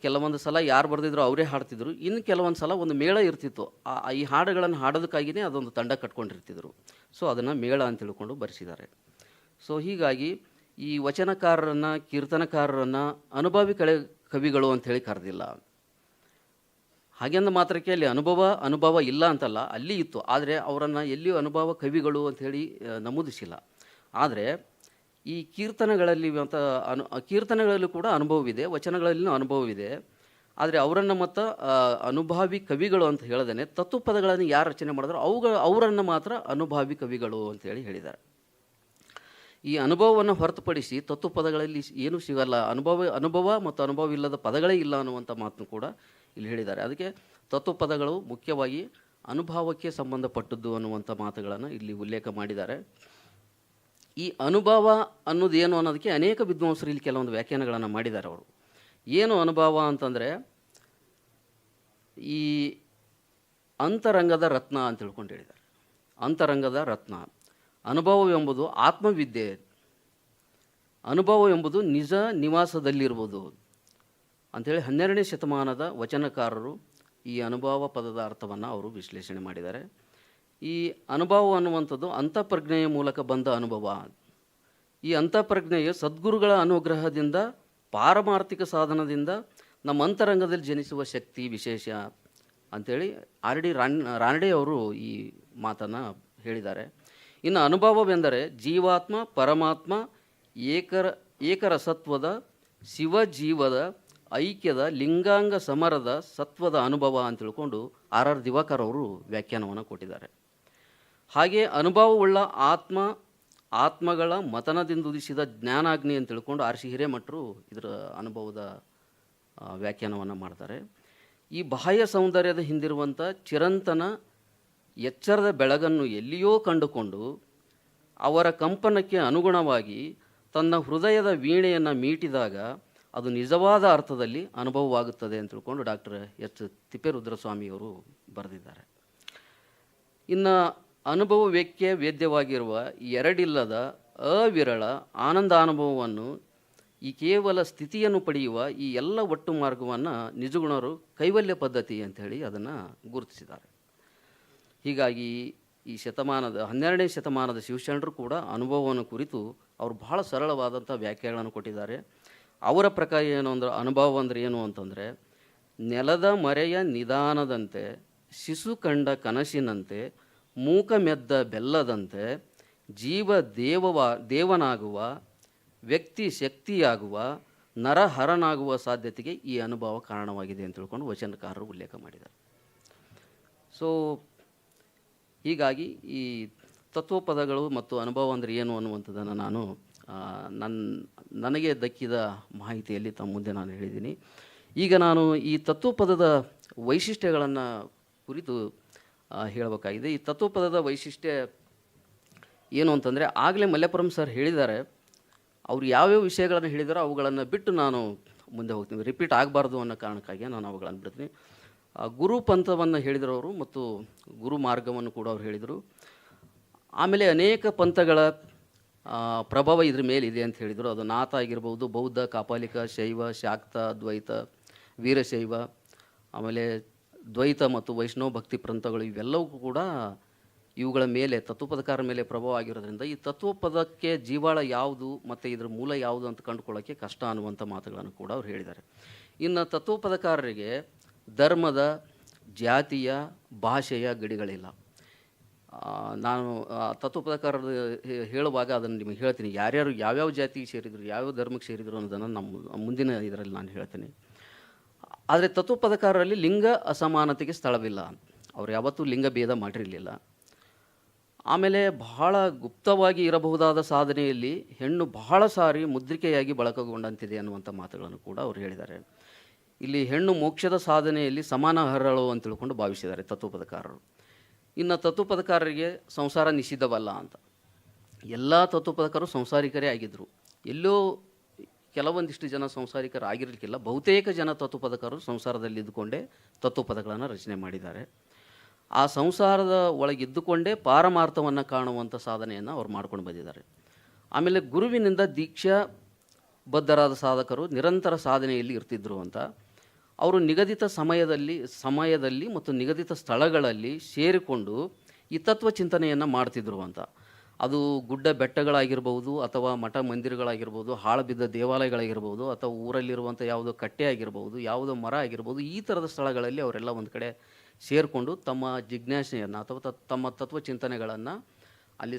ಕೆಲವೊಂದು ಸಲ ಯಾರು ಬರೆದಿದ್ರು ಅವರೇ ಹಾಡ್ತಿದ್ರು, ಇನ್ನು ಕೆಲವೊಂದು ಸಲ ಒಂದು ಮೇಳ ಇರ್ತಿತ್ತು. ಈ ಹಾಡುಗಳನ್ನು ಹಾಡೋದಕ್ಕಾಗಿಯೇ ಅದೊಂದು ತಂಡ ಕಟ್ಕೊಂಡಿರ್ತಿದ್ರು. ಸೊ ಅದನ್ನು ಮೇಳ ಅಂತ ತಿಳ್ಕೊಂಡು ಬರೆಸಿದ್ದಾರೆ. ಸೊ ಹೀಗಾಗಿ ಈ ವಚನಕಾರರನ್ನು, ಕೀರ್ತನಕಾರರನ್ನು ಅನುಭವಿ ಕವಿಗಳು ಅಂಥೇಳಿ ಕರೆದಿಲ್ಲ. ಹಾಗೆಂದ ಮಾತ್ರಕ್ಕೆ ಅಲ್ಲಿ ಅನುಭವ ಇಲ್ಲ ಅಂತಲ್ಲ, ಅಲ್ಲಿ ಇತ್ತು. ಆದರೆ ಅವರನ್ನು ಎಲ್ಲಿಯೂ ಅನುಭವ ಕವಿಗಳು ಅಂಥೇಳಿ ನಮೂದಿಸಿಲ್ಲ. ಆದರೆ ಈ ಕೀರ್ತನೆಗಳಲ್ಲಿ ಕೀರ್ತನೆಗಳಲ್ಲೂ ಕೂಡ ಅನುಭವವಿದೆ, ವಚನಗಳಲ್ಲಿಯೂ ಅನುಭವವಿದೆ. ಆದರೆ ಅವರನ್ನು ಮತ್ತು ಅನುಭಾವಿ ಕವಿಗಳು ಅಂತ ಹೇಳದೇನೆ ತತ್ವಪದಗಳನ್ನು ಯಾರು ರಚನೆ ಮಾಡಿದ್ರು ಅವರನ್ನು ಮಾತ್ರ ಅನುಭಾವಿ ಕವಿಗಳು ಅಂತೇಳಿ ಹೇಳಿದ್ದಾರೆ. ಈ ಅನುಭವವನ್ನು ಹೊರತುಪಡಿಸಿ ತತ್ವಪದಗಳಲ್ಲಿ ಏನೂ ಸಿಗಲ್ಲ. ಅನುಭವ ಮತ್ತು ಅನುಭವ ಇಲ್ಲದ ಪದಗಳೇ ಇಲ್ಲ ಅನ್ನುವಂಥ ಮಾತನ್ನು ಕೂಡ ಇಲ್ಲಿ ಹೇಳಿದ್ದಾರೆ. ಅದಕ್ಕೆ ತತ್ವಪದಗಳು ಮುಖ್ಯವಾಗಿ ಅನುಭವಕ್ಕೆ ಸಂಬಂಧಪಟ್ಟದ್ದು ಅನ್ನುವಂಥ ಮಾತುಗಳನ್ನು ಇಲ್ಲಿ ಉಲ್ಲೇಖ ಮಾಡಿದ್ದಾರೆ. ಈ ಅನುಭವ ಅನ್ನೋದೇನು ಅನ್ನೋದಕ್ಕೆ ಅನೇಕ ವಿದ್ವಾಂಸರು ಇಲ್ಲಿ ಕೆಲವೊಂದು ವ್ಯಾಖ್ಯಾನಗಳನ್ನು ಮಾಡಿದ್ದಾರೆ. ಅವರು ಏನು ಅನುಭವ ಅಂತಂದರೆ ಈ ಅಂತರಂಗದ ರತ್ನ ಅಂತ ತಿಳ್ಕೊಂಡು ಹೇಳಿದ್ದಾರೆ. ಅಂತರಂಗದ ರತ್ನ ಅನುಭವವೆಂಬುದು ಆತ್ಮವಿದ್ಯೆ, ಅನುಭವ ಎಂಬುದು ನಿಜ ನಿವಾಸದಲ್ಲಿರುವುದು ಅಂಥೇಳಿ 12ನೇ ಶತಮಾನದ ವಚನಕಾರರು ಈ ಅನುಭವ ಪದದ ಅರ್ಥವನ್ನು ಅವರು ವಿಶ್ಲೇಷಣೆ ಮಾಡಿದ್ದಾರೆ. ಈ ಅನುಭವ ಅನ್ನುವಂಥದ್ದು ಅಂತಃಪ್ರಜ್ಞೆಯ ಮೂಲಕ ಬಂದ ಅನುಭವ. ಈ ಅಂತಃಪ್ರಜ್ಞೆಯು ಸದ್ಗುರುಗಳ ಅನುಗ್ರಹದಿಂದ, ಪಾರಮಾರ್ಥಿಕ ಸಾಧನದಿಂದ ನಮ್ಮ ಅಂತರಂಗದಲ್ಲಿ ಜನಿಸುವ ಶಕ್ತಿ ವಿಶೇಷ ಅಂಥೇಳಿ R.D. ರಾನಡೆ ಅವರು ಈ ಮಾತನ್ನು ಹೇಳಿದ್ದಾರೆ. ಇನ್ನು ಅನುಭವವೆಂದರೆ ಜೀವಾತ್ಮ ಪರಮಾತ್ಮ ಏಕರಸತ್ವದ ಶಿವಜೀವದ ಐಕ್ಯದ ಲಿಂಗಾಂಗ ಸಮರದ ಸತ್ವದ ಅನುಭವ ಅಂತ ತಿಳ್ಕೊಂಡು R.R. ದಿವಾಕರ್ ಅವರು ವ್ಯಾಖ್ಯಾನವನ್ನು ಕೊಟ್ಟಿದ್ದಾರೆ. ಹಾಗೆ ಅನುಭವವುಳ್ಳ ಆತ್ಮಗಳ ಮತನದಿಂದ ಉದಿಸಿದ ಜ್ಞಾನಾಗ್ನಿ ಅಂತ ತಿಳ್ಕೊಂಡು R.C. ಹಿರೇಮಠರು ಇದರ ಅನುಭವದ ವ್ಯಾಖ್ಯಾನವನ್ನು ಮಾಡ್ತಾರೆ. ಈ ಬಾಹ್ಯ ಸೌಂದರ್ಯದ ಹಿಂದಿರುವಂಥ ಚಿರಂತನ ಎಚ್ಚರದ ಬೆಳಗನ್ನು ಎಲ್ಲಿಯೋ ಕಂಡುಕೊಂಡು ಅವರ ಕಂಪನಕ್ಕೆ ಅನುಗುಣವಾಗಿ ತನ್ನ ಹೃದಯದ ವೀಣೆಯನ್ನು ಮೀಟಿದಾಗ ಅದು ನಿಜವಾದ ಅರ್ಥದಲ್ಲಿ ಅನುಭವವಾಗುತ್ತದೆ ಅಂತ ತಿಳ್ಕೊಂಡು ಡಾಕ್ಟರ್ ಎಚ್ ತಿಪ್ಪೇರುದ್ರಸ್ವಾಮಿಯವರು ಬರೆದಿದ್ದಾರೆ. ಇನ್ನು ಅನುಭವ ವೇದ್ಯವಾಗಿರುವ ಎರಡಿಲ್ಲದ ಅವಿರಳ ಆನಂದಾನುಭವವನ್ನು ಈ ಕೇವಲ ಸ್ಥಿತಿಯನ್ನು ಪಡೆಯುವ ಈ ಎಲ್ಲ ಒಟ್ಟು ಮಾರ್ಗವನ್ನು ನಿಜಗುಣರು ಕೈವಲ್ಯ ಪದ್ಧತಿ ಅಂಥೇಳಿ ಅದನ್ನು ಗುರುತಿಸಿದ್ದಾರೆ. ಹೀಗಾಗಿ ಈ 12ನೇ ಶತಮಾನದ ಶಿವಶರಣರು ಕೂಡ ಅನುಭವವನ್ನು ಕುರಿತು ಅವರು ಬಹಳ ಸರಳವಾದಂಥ ವ್ಯಾಖ್ಯಾನಗಳನ್ನು ಕೊಟ್ಟಿದ್ದಾರೆ. ಅವರ ಪ್ರಕಾರ ಏನು ಅಂದ್ರೆ ಅನುಭವ ಅಂದರೆ ಏನು ಅಂತಂದರೆ ನೆಲದ ಮರೆಯ ನಿಧಾನದಂತೆ, ಶಿಶು ಕಂಡ ಕನಸಿನಂತೆ, ಮೂಕ ಮೆದ್ದ ಬೆಲ್ಲದಂತೆ, ಜೀವ ದೇವನಾಗುವ, ವ್ಯಕ್ತಿ ಶಕ್ತಿಯಾಗುವ, ನರಹರನಾಗುವ ಸಾಧ್ಯತೆಗೆ ಈ ಅನುಭವ ಕಾರಣವಾಗಿದೆ ಅಂತ ತಿಳ್ಕೊಂಡು ವಚನಕಾರರು ಉಲ್ಲೇಖ ಮಾಡಿದ್ದಾರೆ. ಸೊ ಹೀಗಾಗಿ ಈ ತತ್ವಪದಗಳು ಮತ್ತು ಅನುಭವ ಅಂದರೆ ಏನು ಅನ್ನುವಂಥದ್ದನ್ನು ನಾನು ನನಗೆ ದಕ್ಕಿದ ಮಾಹಿತಿಯಲ್ಲಿ ತಮ್ಮ ಮುಂದೆ ನಾನು ಹೇಳಿದ್ದೀನಿ. ಈಗ ನಾನು ಈ ತತ್ವಪದದ ವೈಶಿಷ್ಟ್ಯಗಳನ್ನು ಕುರಿತು ಹೇಳಬೇಕಾಗಿದೆ. ಈ ತತ್ವಪದದ ವೈಶಿಷ್ಟ್ಯ ಏನು ಅಂತಂದರೆ, ಆಗಲೇ ಮಲ್ಲೇಪುರಂ ಸರ್ ಹೇಳಿದ್ದಾರೆ. ಅವರು ಯಾವ್ಯಾವ ವಿಷಯಗಳನ್ನು ಹೇಳಿದಾರೋ ಅವುಗಳನ್ನು ಬಿಟ್ಟು ನಾನು ಮುಂದೆ ಹೋಗ್ತೀನಿ, ರಿಪೀಟ್ ಆಗಬಾರ್ದು ಅನ್ನೋ ಕಾರಣಕ್ಕಾಗಿ ನಾನು ಅವುಗಳನ್ನು ಬಿಡ್ತೀನಿ. ಗುರು ಪಂಥವನ್ನು ಹೇಳಿದರು ಅವರು, ಮತ್ತು ಗುರು ಮಾರ್ಗವನ್ನು ಕೂಡ ಅವ್ರು ಹೇಳಿದರು. ಆಮೇಲೆ ಅನೇಕ ಪಂಥಗಳ ಪ್ರಭಾವ ಇದ್ರ ಮೇಲೆ ಇದೆ ಅಂತ ಹೇಳಿದರು. ಅದು ನಾಥ ಆಗಿರ್ಬೋದು, ಬೌದ್ಧ, ಕಾಪಾಲಿಕ, ಶೈವ, ಶಾಕ್ತ, ದ್ವೈತ, ವೀರಶೈವ, ಆಮೇಲೆ ದ್ವೈತ ಮತ್ತು ವೈಷ್ಣವ ಭಕ್ತಿ ಪಂಥಗಳು, ಇವೆಲ್ಲವೂ ಕೂಡ ಇವುಗಳ ಮೇಲೆ ತತ್ವಪದಕಾರ ಮೇಲೆ ಪ್ರಭಾವ ಆಗಿರೋದ್ರಿಂದ ಈ ತತ್ವಪದಕ್ಕೆ ಜೀವಾಳ ಯಾವುದು ಮತ್ತು ಇದರ ಮೂಲ ಯಾವುದು ಅಂತ ಕಂಡುಕೊಳ್ಳೋಕ್ಕೆ ಕಷ್ಟ ಅನ್ನುವಂಥ ಮಾತುಗಳನ್ನು ಕೂಡ ಅವ್ರು ಹೇಳಿದ್ದಾರೆ. ಇನ್ನು ತತ್ವಪದಕಾರರಿಗೆ ಧರ್ಮದ, ಜಾತಿಯ, ಭಾಷೆಯ ಗಡಿಗಳಿಲ್ಲ. ನಾನು ತತ್ವಪದಕಾರರು ಹೇಳುವಾಗ ಅದನ್ನು ನಿಮಗೆ ಹೇಳ್ತೀನಿ, ಯಾರ್ಯಾರು ಯಾವ್ಯಾವ ಜಾತಿಗೆ ಸೇರಿದರು, ಯಾವ್ಯಾವ ಧರ್ಮಕ್ಕೆ ಸೇರಿದರು ಅನ್ನೋದನ್ನು ನಮ್ಮ ಮುಂದಿನ ಇದರಲ್ಲಿ ನಾನು ಹೇಳ್ತೀನಿ. ಆದರೆ ತತ್ವಪದಕಾರರಲ್ಲಿ ಲಿಂಗ ಅಸಮಾನತೆಗೆ ಸ್ಥಳವಿಲ್ಲ. ಅವರು ಯಾವತ್ತೂ ಲಿಂಗ ಭೇದ ಮಾಡಿರಲಿಲ್ಲ. ಆಮೇಲೆ ಬಹಳ ಗುಪ್ತವಾಗಿ ಇರಬಹುದಾದ ಸಾಧನೆಯಲ್ಲಿ ಹೆಣ್ಣು ಬಹಳ ಸಾರಿ ಮುದ್ರಿಕೆಯಾಗಿ ಬಳಕೆಗೊಂಡಂತಿದೆ ಅನ್ನುವಂಥ ಮಾತುಗಳನ್ನು ಕೂಡ ಅವರು ಹೇಳಿದ್ದಾರೆ. ಇಲ್ಲಿ ಹೆಣ್ಣು ಮೋಕ್ಷದ ಸಾಧನೆಯಲ್ಲಿ ಸಮಾನ ಅರ್ಹಳು ಅಂತ ತಿಳ್ಕೊಂಡು ಭಾವಿಸಿದ್ದಾರೆ ತತ್ವಪದಕಾರರು. ಇನ್ನು ತತ್ವಪದಕಾರರಿಗೆ ಸಂಸಾರ ನಿಷಿದ್ಧವಲ್ಲ ಅಂತ. ಎಲ್ಲ ತತ್ವಪದಕಾರರು ಸಂಸಾರಿಕರೇ ಆಗಿದ್ದರು. ಎಲ್ಲೋ ಕೆಲವೊಂದಿಷ್ಟು ಜನ ಸಂಸಾರಿಕರಾಗಿರಲಿಕ್ಕಿಲ್ಲ. ಬಹುತೇಕ ಜನ ತತ್ವಪದಕಾರರು ಸಂಸಾರದಲ್ಲಿ ಇದ್ದುಕೊಂಡೇ ತತ್ವಪದಗಳನ್ನು ರಚನೆ ಮಾಡಿದ್ದಾರೆ. ಆ ಸಂಸಾರದ ಒಳಗಿದ್ದುಕೊಂಡೇ ಪಾರಮಾರ್ಥವನ್ನು ಕಾಣುವಂಥ ಸಾಧನೆಯನ್ನು ಅವ್ರು ಮಾಡ್ಕೊಂಡು ಬಂದಿದ್ದಾರೆ. ಆಮೇಲೆ ಗುರುವಿನಿಂದ ದೀಕ್ಷಾ ಬದ್ಧರಾದ ಸಾಧಕರು ನಿರಂತರ ಸಾಧನೆಯಲ್ಲಿ ಇರ್ತಿದ್ರು ಅಂತ. ಅವರು ನಿಗದಿತ ಸಮಯದಲ್ಲಿ ಮತ್ತು ನಿಗದಿತ ಸ್ಥಳಗಳಲ್ಲಿ ಸೇರಿಕೊಂಡು ಈ ತತ್ವ ಚಿಂತನೆಯನ್ನು ಮಾಡ್ತಿದ್ರು ಅಂತ. ಅದು ಗುಡ್ಡ ಬೆಟ್ಟಗಳಾಗಿರ್ಬೋದು, ಅಥವಾ ಮಠ ಮಂದಿರಗಳಾಗಿರ್ಬೋದು, ಹಾಳು ಬಿದ್ದ ದೇವಾಲಯಗಳಾಗಿರ್ಬೋದು, ಅಥವಾ ಊರಲ್ಲಿರುವಂಥ ಯಾವುದೋ ಕಟ್ಟೆ ಆಗಿರ್ಬೋದು, ಯಾವುದೋ ಮರ ಆಗಿರ್ಬೋದು, ಈ ಥರದ ಸ್ಥಳಗಳಲ್ಲಿ ಅವರೆಲ್ಲ ಒಂದು ಕಡೆ ಸೇರಿಕೊಂಡು ತಮ್ಮ ಜಿಜ್ಞಾಸೆಯನ್ನು ಅಥವಾ ತಮ್ಮ ತತ್ವ ಚಿಂತನೆಗಳನ್ನು ಅಲ್ಲಿ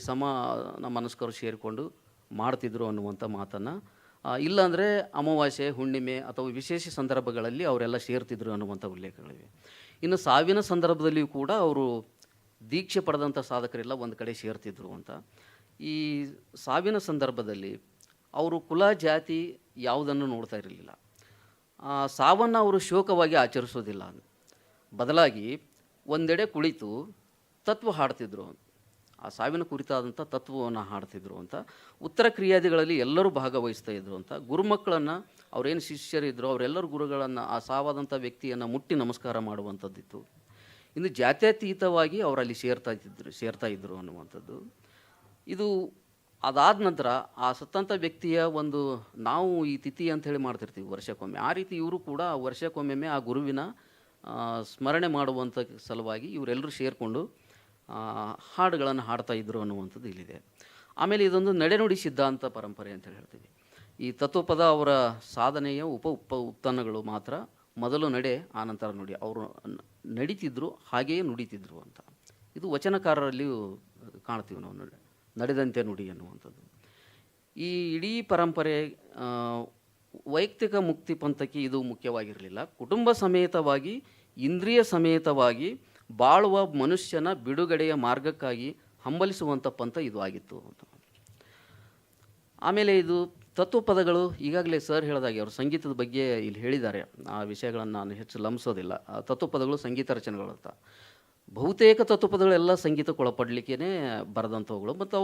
ಮನಸ್ಕರು ಸೇರಿಕೊಂಡು ಮಾಡ್ತಿದ್ರು ಅನ್ನುವಂಥ ಮಾತನ್ನು, ಇಲ್ಲಾಂದರೆ ಅಮಾವಾಸ್ಯೆ, ಹುಣ್ಣಿಮೆ ಅಥವಾ ವಿಶೇಷ ಸಂದರ್ಭಗಳಲ್ಲಿ ಅವರೆಲ್ಲ ಸೇರ್ತಿದ್ರು ಅನ್ನುವಂಥ ಉಲ್ಲೇಖಗಳಿವೆ. ಇನ್ನು ಸಾವಿನ ಸಂದರ್ಭದಲ್ಲಿಯೂ ಕೂಡ ಅವರು ದೀಕ್ಷೆ ಪಡೆದಂಥ ಸಾಧಕರೆಲ್ಲ ಒಂದು ಕಡೆ ಸೇರ್ತಿದ್ರು ಅಂತ. ಈ ಸಾವಿನ ಸಂದರ್ಭದಲ್ಲಿ ಅವರು ಕುಲ, ಜಾತಿ ಯಾವುದನ್ನು ನೋಡ್ತಾ ಇರಲಿಲ್ಲ. ಸಾವನ್ನು ಅವರು ಶೋಕವಾಗಿ ಆಚರಿಸೋದಿಲ್ಲ. ಬದಲಾಗಿ ಒಂದೆಡೆ ಕುಳಿತು ತತ್ವ ಹಾಡ್ತಿದ್ರು. ಆ ಸಾವಿನ ಕುರಿತಾದಂಥ ತತ್ವವನ್ನು ಹಾಡ್ತಿದ್ರು ಅಂತ. ಉತ್ತರ ಕ್ರಿಯಾದಿಗಳಲ್ಲಿ ಎಲ್ಲರೂ ಭಾಗವಹಿಸ್ತಾ ಇದ್ರು ಅಂತ. ಗುರುಮಕ್ಕಳನ್ನು, ಅವರೇನು ಶಿಷ್ಯರಿದ್ದರು ಅವರೆಲ್ಲರೂ ಗುರುಗಳನ್ನು, ಆ ಸಾವಾದಂಥ ವ್ಯಕ್ತಿಯನ್ನು ಮುಟ್ಟಿ ನಮಸ್ಕಾರ ಮಾಡುವಂಥದ್ದಿತ್ತು. ಇನ್ನು ಜಾತ್ಯತೀತವಾಗಿ ಅವರಲ್ಲಿ ಸೇರ್ತಾ ಇದ್ದರು ಅನ್ನುವಂಥದ್ದು. ಇದು ಅದಾದ ನಂತರ ಆ ಸತ್ತಂಥ ವ್ಯಕ್ತಿಯ ಒಂದು, ನಾವು ಈ ತಿಥಿ ಅಂಥೇಳಿ ಮಾಡ್ತಿರ್ತೀವಿ ವರ್ಷಕ್ಕೊಮ್ಮೆ, ಆ ರೀತಿ ಇವರು ಕೂಡ ವರ್ಷಕ್ಕೊಮ್ಮೆ ಆ ಗುರುವಿನ ಸ್ಮರಣೆ ಮಾಡುವಂಥ ಸಲುವಾಗಿ ಇವರೆಲ್ಲರೂ ಸೇರಿಕೊಂಡು ಹಾಡುಗಳನ್ನು ಹಾಡ್ತಾ ಇದ್ದರು ಅನ್ನುವಂಥದ್ದು ಇಲ್ಲಿದೆ. ಆಮೇಲೆ ಇದೊಂದು ನಡೆನುಡಿ ಸಿದ್ಧಾಂತ ಪರಂಪರೆ ಅಂತ ಹೇಳ್ತೀವಿ. ಈ ತತ್ವಪದ ಅವರ ಸಾಧನೆಯ ಉತ್ಪನ್ನಗಳು ಮಾತ್ರ. ಮೊದಲು ನಡೆ, ಆನಂತರ ನುಡಿ. ಅವರು ನಡೀತಿದ್ರು, ಹಾಗೆಯೇ ನುಡಿತಿದ್ರು ಅಂತ. ಇದು ವಚನಕಾರರಲ್ಲಿಯೂ ಕಾಣ್ತೀವಿ ನಾವು, ನಡೆದಂತೆ ನುಡಿ ಅನ್ನುವಂಥದ್ದು. ಈ ಇಡೀ ಪರಂಪರೆ ವೈಯಕ್ತಿಕ ಮುಕ್ತಿ ಪಂಥಕ್ಕೆ ಇದು ಮುಖ್ಯವಾಗಿರಲಿಲ್ಲ. ಕುಟುಂಬ ಸಮೇತವಾಗಿ, ಇಂದ್ರಿಯ ಸಮೇತವಾಗಿ ಬಾಳುವ ಮನುಷ್ಯನ ಬಿಡುಗಡೆಯ ಮಾರ್ಗಕ್ಕಾಗಿ ಹಂಬಲಿಸುವಂಥ ಪಂಥ ಇದು ಆಗಿತ್ತು ಅಂತ. ಆಮೇಲೆ ಇದು ತತ್ವಪದಗಳು, ಈಗಾಗಲೇ ಸರ್ ಹೇಳಿದಾಗೆ ಅವರು ಸಂಗೀತದ ಬಗ್ಗೆ ಇಲ್ಲಿ ಹೇಳಿದ್ದಾರೆ. ಆ ವಿಷಯಗಳನ್ನು ನಾನು ಹೆಚ್ಚು ಲಂಬಿಸೋದಿಲ್ಲ. ತತ್ವಪದಗಳು ಸಂಗೀತ ರಚನೆಗಳು ಅಂತ. ಬಹುತೇಕ ತತ್ವಪದಗಳೆಲ್ಲ ಸಂಗೀತಕ್ಕೆ ಒಳಪಡಲಿಕ್ಕೇ ಬರೆದಂಥವುಗಳು. ಮತ್ತು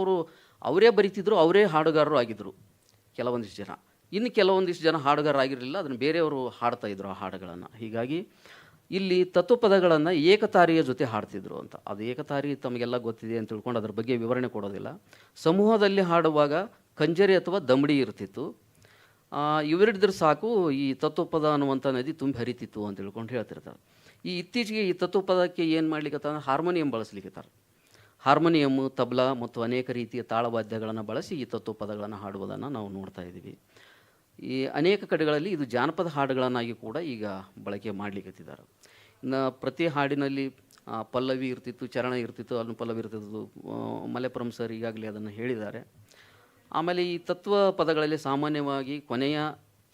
ಅವರೇ ಬರೀತಿದ್ರು, ಅವರೇ ಹಾಡುಗಾರರು ಆಗಿದ್ದರು ಕೆಲವೊಂದಿಷ್ಟು ಜನ. ಇನ್ನು ಕೆಲವೊಂದಿಷ್ಟು ಜನ ಹಾಡುಗಾರರಾಗಿರಲಿಲ್ಲ, ಅದನ್ನು ಬೇರೆಯವರು ಹಾಡ್ತಾಯಿದ್ರು ಆ ಹಾಡುಗಳನ್ನು. ಹೀಗಾಗಿ ಇಲ್ಲಿ ತತ್ವಪದಗಳನ್ನು ಏಕತಾರಿಯ ಜೊತೆ ಹಾಡ್ತಿದ್ರು ಅಂತ. ಅದು ಏಕತಾರಿ ತಮಗೆಲ್ಲ ಗೊತ್ತಿದೆ ಅಂತ ತಿಳ್ಕೊಂಡು ಅದ್ರ ಬಗ್ಗೆ ವಿವರಣೆ ಕೊಡೋದಿಲ್ಲ. ಸಮೂಹದಲ್ಲಿ ಹಾಡುವಾಗ ಕಂಜರಿ ಅಥವಾ ದಮಡಿ ಇರ್ತಿತ್ತು. ಇವರಿಡಿದ್ರೆ ಸಾಕು ಈ ತತ್ವಪದ ಅನ್ನುವಂಥ ನದಿ ತುಂಬಿ ಹರಿತಿತ್ತು ಅಂತ ತಿಳ್ಕೊಂಡು ಹೇಳ್ತಿರ್ತಾರೆ. ಇತ್ತೀಚೆಗೆ ಈ ತತ್ವಪದಕ್ಕೆ ಏನು ಮಾಡ್ಲಿಕ್ಕೆ ಹಾರ್ಮೋನಿಯಂ ಬಳಸಲಿಕ್ಕಿರ್ತಾರೆ. ಹಾರ್ಮೋನಿಯಮ್ಮು, ತಬಲಾ ಮತ್ತು ಅನೇಕ ರೀತಿಯ ತಾಳವಾದ್ಯಗಳನ್ನು ಬಳಸಿ ಈ ತತ್ವಪದಗಳನ್ನು ಹಾಡುವುದನ್ನು ನಾವು ನೋಡ್ತಾ ಇದ್ದೀವಿ. ಈ ಅನೇಕ ಕಡೆಗಳಲ್ಲಿ ಇದು ಜಾನಪದ ಹಾಡುಗಳನ್ನಾಗಿ ಕೂಡ ಈಗ ಬಳಕೆ ಮಾಡಲಿಕ್ಕತ್ತಿದ್ದಾರೆ. ಇನ್ನು ಪ್ರತಿ ಹಾಡಿನಲ್ಲಿ ಪಲ್ಲವಿ ಇರ್ತಿತ್ತು, ಚರಣ ಇರ್ತಿತ್ತು, ಅನುಪಲ್ಲವಿ ಇರ್ತಿತ್ತು. ಮಲ್ಲೇಪುರಂ ಸರ್ ಈಗಾಗಲೇ ಅದನ್ನು ಹೇಳಿದ್ದಾರೆ. ಆಮೇಲೆ ಈ ತತ್ವ ಪದಗಳಲ್ಲಿ ಸಾಮಾನ್ಯವಾಗಿ ಕೊನೆಯ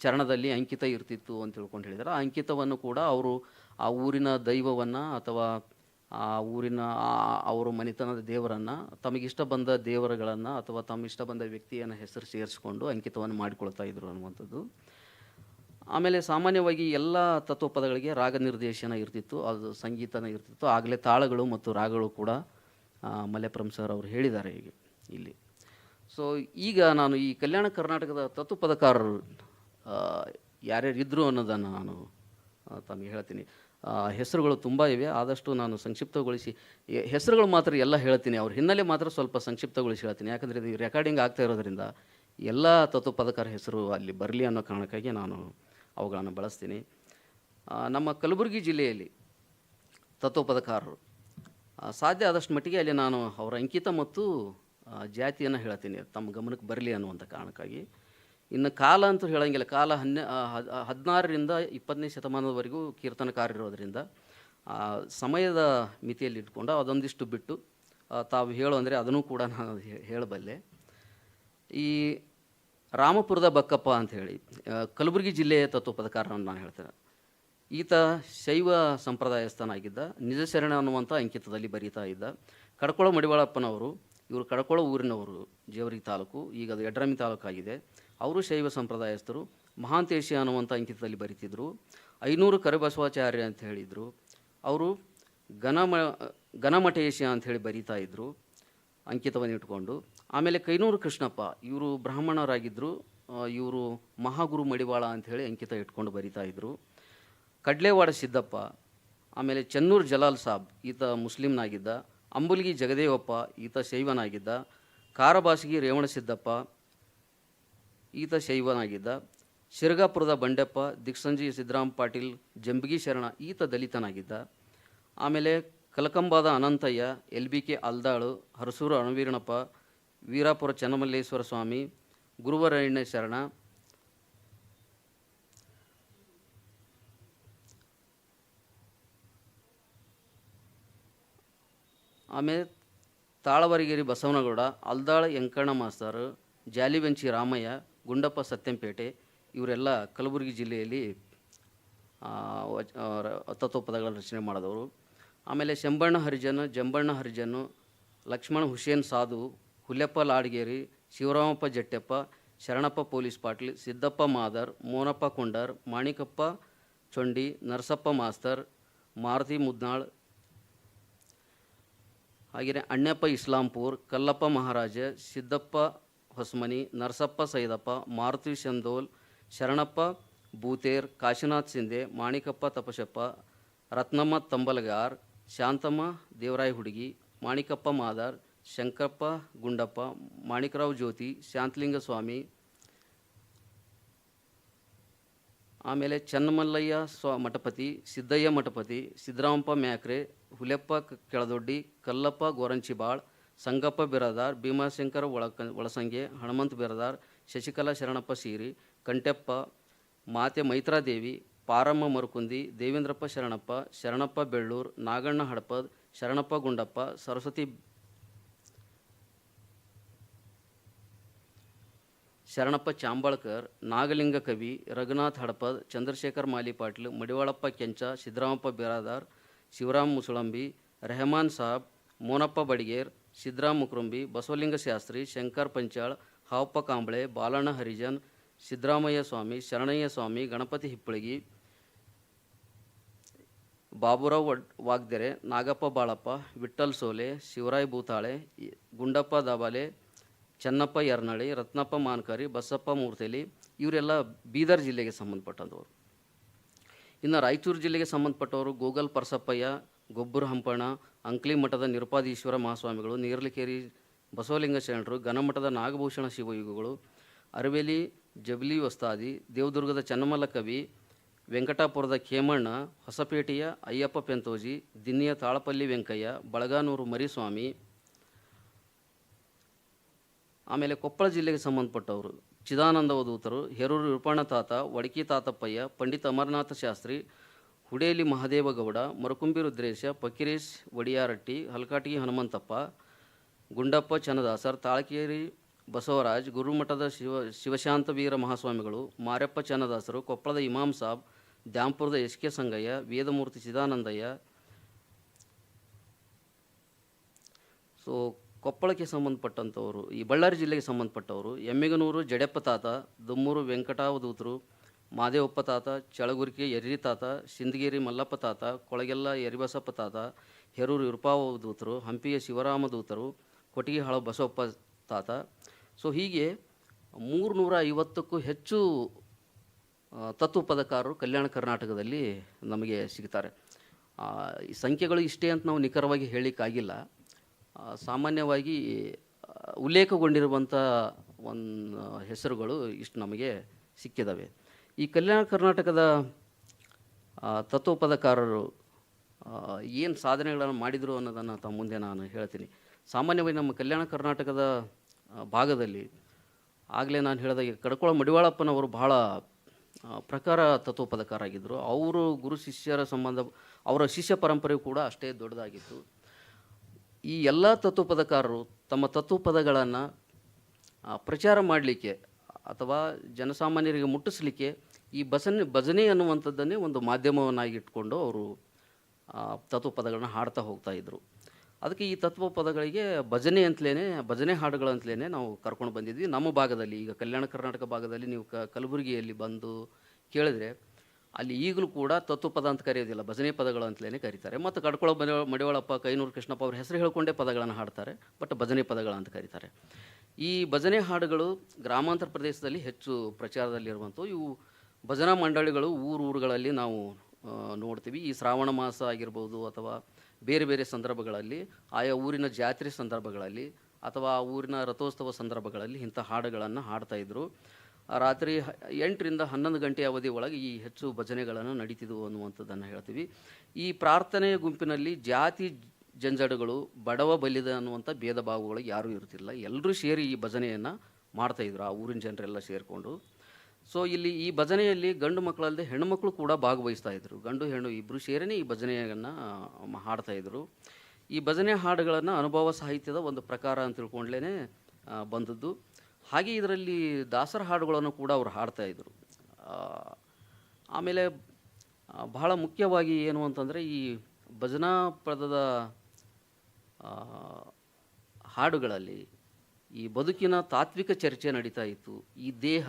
ಚರಣದಲ್ಲಿ ಅಂಕಿತ ಇರ್ತಿತ್ತು ಅಂತ ತಿಳ್ಕೊಂಡು ಹೇಳಿದ್ದಾರೆ. ಆ ಅಂಕಿತವನ್ನು ಕೂಡ ಅವರು ಆ ಊರಿನ ದೈವವನ್ನು ಅಥವಾ ಆ ಊರಿನ ಅವರು ಮನೆತನದ ದೇವರನ್ನು, ತಮಗಿಷ್ಟ ಬಂದ ದೇವರುಗಳನ್ನು ಅಥವಾ ತಮಗಿಷ್ಟ ಬಂದ ವ್ಯಕ್ತಿಯನ್ನು ಹೆಸರು ಸೇರಿಸ್ಕೊಂಡು ಅಂಕಿತವನ್ನು ಮಾಡಿಕೊಳ್ತಾ ಇದ್ರು ಅನ್ನುವಂಥದ್ದು. ಆಮೇಲೆ ಸಾಮಾನ್ಯವಾಗಿ ಎಲ್ಲ ತತ್ವಪದಗಳಿಗೆ ರಾಗ ನಿರ್ದೇಶನ ಇರ್ತಿತ್ತು, ಅದು ಸಂಗೀತನ ಇರ್ತಿತ್ತು. ಆಗಲೇ ತಾಳಗಳು ಮತ್ತು ರಾಗಗಳು ಕೂಡ ಮಲ್ಲೇಪುರಂ ಸರ್ ಅವರು ಹೇಳಿದ್ದಾರೆ ಈಗ ಇಲ್ಲಿ. ಸೊ ಈಗ ನಾನು ಈ ಕಲ್ಯಾಣ ಕರ್ನಾಟಕದ ತತ್ವಪದಕಾರರು ಯಾರ್ಯಾರು ಇದ್ದರು ಅನ್ನೋದನ್ನು ನಾನು ತಮಗೆ ಹೇಳ್ತೀನಿ. ಹೆಸರುಗಳು ತುಂಬ ಇವೆ, ಆದಷ್ಟು ನಾನು ಸಂಕ್ಷಿಪ್ತಗೊಳಿಸಿ ಹೆಸರುಗಳು ಮಾತ್ರ ಎಲ್ಲ ಹೇಳ್ತೀನಿ, ಅವ್ರ ಹಿನ್ನೆಲೆ ಮಾತ್ರ ಸ್ವಲ್ಪ ಸಂಕ್ಷಿಪ್ತಗೊಳಿಸಿ ಹೇಳ್ತೀನಿ. ಯಾಕಂದರೆ ಇದು ರೆಕಾರ್ಡಿಂಗ್ ಆಗ್ತಾ ಇರೋದ್ರಿಂದ ಎಲ್ಲ ತತ್ವಪದಕಾರ ಹೆಸರು ಅಲ್ಲಿ ಬರಲಿ ಅನ್ನೋ ಕಾರಣಕ್ಕಾಗಿ ನಾನು ಅವುಗಳನ್ನು ಬಳಸ್ತೀನಿ. ನಮ್ಮ ಕಲಬುರಗಿ ಜಿಲ್ಲೆಯಲ್ಲಿ ತತ್ವಪದಕಾರರು ಸಾಧ್ಯ ಆದಷ್ಟು ಮಟ್ಟಿಗೆ ಅಲ್ಲಿ ನಾನು ಅವರ ಅಂಕಿತ ಮತ್ತು ಜಾತಿಯನ್ನು ಹೇಳ್ತೀನಿ, ತಮ್ಮ ಗಮನಕ್ಕೆ ಬರಲಿ ಅನ್ನುವಂಥ ಕಾರಣಕ್ಕಾಗಿ. ಇನ್ನು ಕಾಲ ಅಂತೂ ಹೇಳೋಂಗಿಲ್ಲ, ಕಾಲ 16ರಿಂದ 20ನೇ ಶತಮಾನದವರೆಗೂ ಕೀರ್ತನಕಾರರಿರೋದ್ರಿಂದ ಸಮಯದ ಮಿತಿಯಲ್ಲಿ ಇಟ್ಕೊಂಡು ಅದೊಂದಿಷ್ಟು ಬಿಟ್ಟು ತಾವು ಹೇಳು ಅಂದರೆ ಅದನ್ನು ಕೂಡ ನಾನು ಹೇಳಬಲ್ಲೆ. ಈ ರಾಮಪುರದ ಬಕ್ಕಪ್ಪ ಅಂಥೇಳಿ ಕಲಬುರಗಿ ಜಿಲ್ಲೆಯ ತತ್ವಪದಕಾರರನ್ನು ನಾನು ಹೇಳ್ತೇನೆ. ಈತ ಶೈವ ಸಂಪ್ರದಾಯಸ್ಥನಾಗಿದ್ದ, ನಿಜ ಶರಣ ಅನ್ನುವಂಥ ಅಂಕಿತದಲ್ಲಿ ಬರೀತಾ ಇದ್ದ. ಕಡ್ಕೊಳ ಮಡಿವಾಳಪ್ಪನವರು, ಇವರು ಕಡ್ಕೊಳ ಊರಿನವರು, ಜೇವರ್ಗಿ ತಾಲೂಕು, ಈಗ ಅದು ಯಡ್ರಾಮಿ ತಾಲೂಕಾಗಿದೆ. ಅವರು ಶೈವ ಸಂಪ್ರದಾಯಸ್ಥರು. ಮಹಾಂತೇಶಿ ಅನ್ನುವಂಥ ಅಂಕಿತದಲ್ಲಿ ಬರೀತಿದ್ರು. 500 ಕರಿಬಸವಾಚಾರ್ಯ ಅಂತ ಹೇಳಿದರು. ಅವರು ಘನಮಠೇಶಿ ಅಂಥೇಳಿ ಬರೀತಾ ಇದ್ದರು ಅಂಕಿತವನ್ನು ಇಟ್ಕೊಂಡು. ಆಮೇಲೆ ಕೈನೂರು ಕೃಷ್ಣಪ್ಪ, ಇವರು ಬ್ರಾಹ್ಮಣರಾಗಿದ್ದರು, ಇವರು ಮಹಾಗುರು ಮಡಿವಾಳ ಅಂಥೇಳಿ ಅಂಕಿತ ಇಟ್ಕೊಂಡು ಬರೀತಾ ಇದ್ದರು. ಕಡ್ಲೇವಾಡ ಸಿದ್ದಪ್ಪ, ಆಮೇಲೆ ಚೆನ್ನೂರು ಜಲಾಲ್ ಸಾಬ್, ಈತ ಮುಸ್ಲಿಮ್ನಾಗಿದ್ದ. ಅಂಬುಲ್ಗಿ ಜಗದೇವಪ್ಪ, ಈತ ಶೈವನಾಗಿದ್ದ. ಕಾರಬಾಸಿಗಿ ರೇವಣ ಸಿದ್ದಪ್ಪ, ಈತ ಶೈವನಾಗಿದ್ದ. ಶಿರಗಾಪುರದ ಬಂಡೆಪ್ಪ, ದಿಕ್ಸಂಜಿ ಸಿದ್ದರಾಮ್ ಪಾಟೀಲ್, ಜಂಬಗಿ ಶರಣ, ಈತ ದಲಿತನಾಗಿದ್ದ. ಆಮೇಲೆ ಕಲಕಂಬಾದ ಅನಂತಯ್ಯ, LBK ಅಲ್ದಾಳು, ಹರಸೂರು ಅಣವೀರಣಪ್ಪ, ವೀರಾಪುರ ಚನ್ನಮಲ್ಲೇಶ್ವರ ಸ್ವಾಮಿ, ಗುರುವರಣ್ಯ ಶರಣ. ಆಮೇಲೆ ತಾಳವರಿಗೇರಿ ಬಸವನಗೌಡ, ಅಲ್ದಾಳ ಯಂಕಣ್ಣ ಮಾಸ್ತರ್, ಜಾಲಿಬೆಂಚಿ ರಾಮಯ್ಯ, ಗುಂಡಪ್ಪ ಸತ್ಯಂಪೇಟೆ, ಇವರೆಲ್ಲ ಕಲಬುರಗಿ ಜಿಲ್ಲೆಯಲ್ಲಿ ತತ್ವಪದಗಳ ರಚನೆ ಮಾಡಿದವರು. ಆಮೇಲೆ ಶಂಬಣ್ಣ ಹರಿಜನ್, ಜಂಬಣ್ಣ ಹರಿಜನ್ನು, ಲಕ್ಷ್ಮಣ ಹುಸೇನ್ ಸಾಧು, ಹುಲ್ಯಪ್ಪ ಲಾಡ್ಗೇರಿ, ಶಿವರಾಮಪ್ಪ ಜಟ್ಟೆಪ್ಪ, ಶರಣಪ್ಪ ಪೊಲೀಸ್ ಪಾಟೀಲ್, ಸಿದ್ದಪ್ಪ ಮಾದರ್, ಮೋನಪ್ಪ ಕೊಂಡರ್, ಮಾಣಿಕಪ್ಪ ಚೊಂಡಿ, ನರಸಪ್ಪ ಮಾಸ್ತರ್, ಮಾರುತಿ ಮುದ್ನಾಳ್, ಹಾಗೆಯೇ ಅಣ್ಣಪ್ಪ ಇಸ್ಲಾಂಪುರ್, ಕಲ್ಲಪ್ಪ ಮಹಾರಾಜ, ಸಿದ್ದಪ್ಪ ಹೊಸ್ಮನಿ, ನರಸಪ್ಪ ಸೈದಪ್ಪ, ಮಾರುತಿ ಶಂದೋಲ್, ಶರಣಪ್ಪ ಬೂತೇರ್, ಕಾಶಿನಾಥ್ ಸಿಂಧೆ, ಮಾಣಿಕಪ್ಪ ತಪಶಪ್ಪ, ರತ್ನಮ್ಮ ತಂಬಲಗಾರ್, ಶಾಂತಮ್ಮ ದೇವರಾಯ ಹುಡುಗಿ, ಮಾಣಿಕಪ್ಪ ಮಾದಾರ್, ಶಂಕರಪ್ಪ ಗುಂಡಪ್ಪ, ಮಾಣಿಕರಾವ್ ಜ್ಯೋತಿ, ಶಾಂತಲಿಂಗ ಸ್ವಾಮಿ. ಆಮೇಲೆ ಚನ್ನಮಲ್ಲಯ್ಯ ಮಠಪತಿ, ಸಿದ್ದಯ್ಯ ಮಠಪತಿ, ಸಿದ್ದರಾಮಪ್ಪ ಮ್ಯಾಕ್ರೆ, ಹುಲೆಪ್ಪ ಕೆಳದೊಡ್ಡಿ, ಕಲ್ಲಪ್ಪ ಗೋರಂಚಿಬಾಳ್, ಸಂಗಪ್ಪ ಬಿರಾದಾರ್, ಭೀಮಾಶಂಕರ ಒಳಸಂಗೆ, ಹನುಮಂತ ಬಿರಾದಾರ್, ಶಶಿಕಲಾ ಶರಣಪ್ಪ ಸೀರಿ, ಕಂಟೆಪ್ಪ, ಮಾತೆ ಮೈತ್ರಾದೇವಿ, ಪಾರಮ್ಮ ಮರುಕುಂದಿ, ದೇವೇಂದ್ರಪ್ಪ ಶರಣಪ್ಪ, ಶರಣಪ್ಪ ಬೆಳ್ಳೂರ್, ನಾಗಣ್ಣ ಹಡಪದ್, ಶರಣಪ್ಪ ಗುಂಡಪ್ಪ, ಸರಸ್ವತಿ ಶರಣಪ್ಪ ಚಾಂಬಾಳ್ಕರ್, ನಾಗಲಿಂಗ ಕವಿ, ರಘುನಾಥ್ ಹಡಪದ್, ಚಂದ್ರಶೇಖರ್ ಮಾಲಿ ಪಾಟೀಲ್, ಮಡಿವಾಳಪ್ಪ ಕೆಂಚ, ಸಿದ್ದರಾಮಪ್ಪ ಬಿರಾದಾರ್, ಶಿವರಾಮ್ ಮುಸುಳಂಬಿ, ರೆಹಮಾನ್ ಸಾಬ್, ಮೋನಪ್ಪ ಬಡಿಗೇರ್, ಸಿದ್ದರಾಮ್ ಮುಕ್ರಂಬಿ, ಬಸವಲಿಂಗ ಶಾಸ್ತ್ರಿ, ಶಂಕರ್ ಪಂಚಾಳ್, ಹಾವಪ್ಪ ಕಾಂಬಳೆ, ಬಾಲಣ್ಣ ಹರಿಜನ್, ಸಿದ್ದರಾಮಯ್ಯ ಸ್ವಾಮಿ, ಶರಣಯ್ಯ ಸ್ವಾಮಿ, ಗಣಪತಿ ಹಿಪ್ಪಳಗಿ, ಬಾಬುರಾವ್ ವಾಗ್ದೆರೆ, ನಾಗಪ್ಪ ಬಾಳಪ್ಪ, ವಿಠ್ಠಲ್ ಸೋಲೆ, ಶಿವರಾಯ್ ಬೂತಾಳೆ, ಗುಂಡಪ್ಪ ದಾಬಾಲೆ, ಚೆನ್ನಪ್ಪ ಯರ್ನಳ್ಳಿ, ರತ್ನಪ್ಪ ಮಾನ್ಕರಿ, ಬಸಪ್ಪ ಮೂರ್ತೆಲಿ, ಇವರೆಲ್ಲ ಬೀದರ್ ಜಿಲ್ಲೆಗೆ ಸಂಬಂಧಪಟ್ಟಂಥವ್ರು. ಇನ್ನು ರಾಯಚೂರು ಜಿಲ್ಲೆಗೆ ಸಂಬಂಧಪಟ್ಟವರು ಗೋಗಲ್ ಪರಸಪ್ಪಯ್ಯ, ಗೊಬ್ಬರ ಹಂಪಣ್ಣ, ಅಂಕ್ಲಿ ಮಠದ ನಿರುಪಾದೀಶ್ವರ ಮಹಾಸ್ವಾಮಿಗಳು, ನೀರ್ಲಿಕೇರಿ ಬಸವಲಿಂಗ ಶರಣರು, ಘನಮಠದ ನಾಗಭೂಷಣ ಶಿವಯುಗಗಳು, ಅರವೇಲಿ ಜಬ್ಲಿ ವಸ್ತಾದಿ, ದೇವದುರ್ಗದ ಚನ್ನಮಲ್ಲ ಕವಿ, ವೆಂಕಟಾಪುರದ ಖೇಮಣ್ಣ, ಹೊಸಪೇಟೆಯ ಅಯ್ಯಪ್ಪ ಪೆಂತೋಜಿ, ದಿನ್ನಿಯ ತಾಳಪಲ್ಲಿ ವೆಂಕಯ್ಯ, ಬಳಗಾನೂರು ಮರಿಸ್ವಾಮಿ. ಆಮೇಲೆ ಕೊಪ್ಪಳ ಜಿಲ್ಲೆಗೆ ಸಂಬಂಧಪಟ್ಟವರು ಚಿದಾನಂದ ಅವಧೂತರು, ಹೆರೂರು ವಿರೂಪಣ್ಣ ತಾತ, ವಡಕಿ ತಾತಪ್ಪಯ್ಯ, ಪಂಡಿತ ಅಮರನಾಥ ಶಾಸ್ತ್ರಿ, ಹುಡೇಲಿ ಮಹದೇವಗೌಡ, ಮರಕುಂಬಿ ರುದ್ರೇಶ, ಫಕೀರೇಶ್ ವಡಿಯಾರಟ್ಟಿ, ಹಲಕಾಟಗಿ ಹನುಮಂತಪ್ಪ, ಗುಂಡಪ್ಪ ಚನ್ನದಾಸರ್, ತಾಳಕೇರಿ ಬಸವರಾಜ್, ಗುರುಮಠದ ಶಿವಶಾಂತ ವೀರ ಮಹಾಸ್ವಾಮಿಗಳು, ಮಾರೆಪ್ಪ ಚನ್ನದಾಸರು, ಕೊಪ್ಪಳದ ಇಮಾಮ್ ಸಾಬ್, ದ್ಯಾಂಪುರದ SK ಸಂಗಯ್ಯ, ವೇದಮೂರ್ತಿ ಚಿದಾನಂದಯ್ಯ, ಸೊ ಕೊಪ್ಪಳಕ್ಕೆ ಸಂಬಂಧಪಟ್ಟಂಥವರು, ಈ ಬಳ್ಳಾರಿ ಜಿಲ್ಲೆಗೆ ಸಂಬಂಧಪಟ್ಟವರು ಎಮ್ಮಿಗನೂರು ಜಡೆಪ್ಪ ತಾತ, ದುಮ್ಮೂರು ವೆಂಕಟಾವಧೂತರು, ಮಾದೇವಪ್ಪ ತಾತ, ಚಳಗುರಿಕೆ ಯರ್ರಿ ತಾತ, ಸಿಂದಗೇರಿ ಮಲ್ಲಪ್ಪ ತಾತ, ಕೊಳಗೆಲ್ಲ ಯರಿಬಸಪ್ಪ ತಾತ, ಹೆರೂರು ವಿರುಪಾವಧೂತರು, ಹಂಪಿಯ ಶಿವರಾಮದೂತರು, ಕೊಟ್ಟಿಗೆ ಹಾಳು ಬಸವಪ್ಪ ತಾತ. ಸೊ ಹೀಗೆ 350ಕ್ಕೂ ಹೆಚ್ಚು ತತ್ವಪದಕಾರರು ಕಲ್ಯಾಣ ಕರ್ನಾಟಕದಲ್ಲಿ ನಮಗೆ ಸಿಗ್ತಾರೆ. ಈ ಸಂಖ್ಯೆಗಳು ಇಷ್ಟೇ ಅಂತ ನಾವು ನಿಖರವಾಗಿ ಹೇಳಲಿಕ್ಕಾಗಿಲ್ಲ. ಸಾಮಾನ್ಯವಾಗಿ ಉಲ್ಲೇಖಗೊಂಡಿರುವಂಥ ಒಂದು ಹೆಸರುಗಳು ಇಷ್ಟು ನಮಗೆ ಸಿಕ್ಕಿದ್ದಾವೆ. ಈ ಕಲ್ಯಾಣ ಕರ್ನಾಟಕದ ತತ್ವಪದಕಾರರು ಏನು ಸಾಧನೆಗಳನ್ನು ಮಾಡಿದರು ಅನ್ನೋದನ್ನು ತಮ್ಮ ಮುಂದೆ ನಾನು ಹೇಳ್ತೀನಿ. ಸಾಮಾನ್ಯವಾಗಿ ನಮ್ಮ ಕಲ್ಯಾಣ ಕರ್ನಾಟಕದ ಭಾಗದಲ್ಲಿ ಆಗಲೇ ನಾನು ಹೇಳಿದಾಗೆ ಕಡ್ಕೊಳ ಮಡಿವಾಳಪ್ಪನವರು ಬಹಳ ಪ್ರಕಾರ ತತ್ವಪದಕಾರ ಆಗಿದ್ದರು. ಅವರು ಗುರು ಶಿಷ್ಯರ ಸಂಬಂಧ, ಅವರ ಶಿಷ್ಯ ಪರಂಪರೆಯು ಕೂಡ ಅಷ್ಟೇ ದೊಡ್ಡದಾಗಿತ್ತು. ಈ ಎಲ್ಲ ತತ್ವಪದಕಾರರು ತಮ್ಮ ತತ್ವಪದಗಳನ್ನು ಪ್ರಚಾರ ಮಾಡಲಿಕ್ಕೆ ಅಥವಾ ಜನಸಾಮಾನ್ಯರಿಗೆ ಮುಟ್ಟಿಸಲಿಕ್ಕೆ ಈ ಭಜನೆ ಅನ್ನುವಂಥದ್ದನ್ನೇ ಒಂದು ಮಾಧ್ಯಮವನ್ನಾಗಿ ಇಟ್ಕೊಂಡು ಅವರು ತತ್ವಪದಗಳನ್ನ ಹಾಡ್ತಾ ಹೋಗ್ತಾಯಿದ್ರು. ಅದಕ್ಕೆ ಈ ತತ್ವಪದಗಳಿಗೆ ಭಜನೆ ಹಾಡುಗಳಂತಲೇ ನಾವು ಕರ್ಕೊಂಡು ಬಂದಿದ್ವಿ. ನಮ್ಮ ಭಾಗದಲ್ಲಿ, ಈಗ ಕಲ್ಯಾಣ ಕರ್ನಾಟಕ ಭಾಗದಲ್ಲಿ ನೀವು ಕಲಬುರಗಿಯಲ್ಲಿ ಬಂದು ಕೇಳಿದ್ರೆ ಅಲ್ಲಿ ಈಗಲೂ ಕೂಡ ತತ್ವಪದ ಅಂತ ಕರೆಯೋದಿಲ್ಲ, ಭಜನೆ ಪದಗಳು ಅಂತಲೇ ಕರೀತಾರೆ. ಮತ್ತು ಕಡ್ಕೊಳ ಮಡಿವಾಳಪ್ಪ, ಕೈನೂರು ಕೃಷ್ಣಪ್ಪ ಅವ್ರ ಹೆಸರು ಹೇಳ್ಕೊಂಡೇ ಪದಗಳನ್ನು ಹಾಡ್ತಾರೆ, ಬಟ್ ಭಜನೆ ಪದಗಳಂತ ಕರೀತಾರೆ. ಈ ಭಜನೆ ಹಾಡುಗಳು ಗ್ರಾಮಾಂತರ ಪ್ರದೇಶದಲ್ಲಿ ಹೆಚ್ಚು ಪ್ರಚಾರದಲ್ಲಿರುವಂಥವು. ಇವು ಭಜನಾ ಮಂಡಳಿಗಳು ಊರುಗಳಲ್ಲಿ ನಾವು ನೋಡ್ತೀವಿ. ಈ ಶ್ರಾವಣ ಮಾಸ ಆಗಿರ್ಬೋದು ಅಥವಾ ಬೇರೆ ಬೇರೆ ಸಂದರ್ಭಗಳಲ್ಲಿ, ಆಯಾ ಊರಿನ ಜಾತ್ರೆ ಸಂದರ್ಭಗಳಲ್ಲಿ ಅಥವಾ ಆ ಊರಿನ ರಥೋತ್ಸವ ಸಂದರ್ಭಗಳಲ್ಲಿ ಇಂಥ ಹಾಡುಗಳನ್ನು ಹಾಡ್ತಾಯಿದ್ರು. ರಾತ್ರಿ 8ರಿಂದ 11 ಗಂಟೆ ಅವಧಿ ಒಳಗೆ ಈ ಹೆಚ್ಚು ಭಜನೆಗಳನ್ನು ನಡೀತಿದ್ವು ಅನ್ನುವಂಥದ್ದನ್ನು ಹೇಳ್ತೀವಿ. ಈ ಪ್ರಾರ್ಥನೆಯ ಗುಂಪಿನಲ್ಲಿ ಜಾತಿ ಜಂಜಡಗಳು, ಬಡವ ಬಲ್ಲಿದ ಅನ್ನುವಂಥ ಭೇದ ಭಾವಗಳು ಯಾರೂ ಇರ್ತಿಲ್ಲ. ಎಲ್ಲರೂ ಸೇರಿ ಈ ಭಜನೆಯನ್ನು ಮಾಡ್ತಾಯಿದ್ರು, ಆ ಊರಿನ ಜನರೆಲ್ಲ ಸೇರಿಕೊಂಡು. ಸೊ ಇಲ್ಲಿ ಈ ಭಜನೆಯಲ್ಲಿ ಗಂಡು ಮಕ್ಕಳಲ್ಲದೆ ಹೆಣ್ಣು ಮಕ್ಕಳು ಕೂಡ ಭಾಗವಹಿಸ್ತಾಯಿದ್ರು. ಗಂಡು ಹೆಣ್ಣು ಇಬ್ಬರು ಸೇರಿನೇ ಈ ಭಜನೆಯನ್ನು ಹಾಡ್ತಾಯಿದ್ರು. ಈ ಭಜನೆ ಹಾಡುಗಳನ್ನು ಅನುಭವ ಸಾಹಿತ್ಯದ ಒಂದು ಪ್ರಕಾರ ಅಂತ ತಿಳ್ಕೊಂಡ್ಲೇ ಬಂದದ್ದು. ಹಾಗೆ ಇದರಲ್ಲಿ ದಾಸರ ಹಾಡುಗಳನ್ನು ಕೂಡ ಅವರು ಹಾಡ್ತಾಯಿದ್ರು. ಆಮೇಲೆ ಬಹಳ ಮುಖ್ಯವಾಗಿ ಏನು ಅಂತಂದರೆ, ಈ ಭಜನಾ ಪದದ ಹಾಡುಗಳಲ್ಲಿ ಈ ಬದುಕಿನ ತಾತ್ವಿಕ ಚರ್ಚೆ ನಡೀತಾ ಇತ್ತು. ಈ ದೇಹ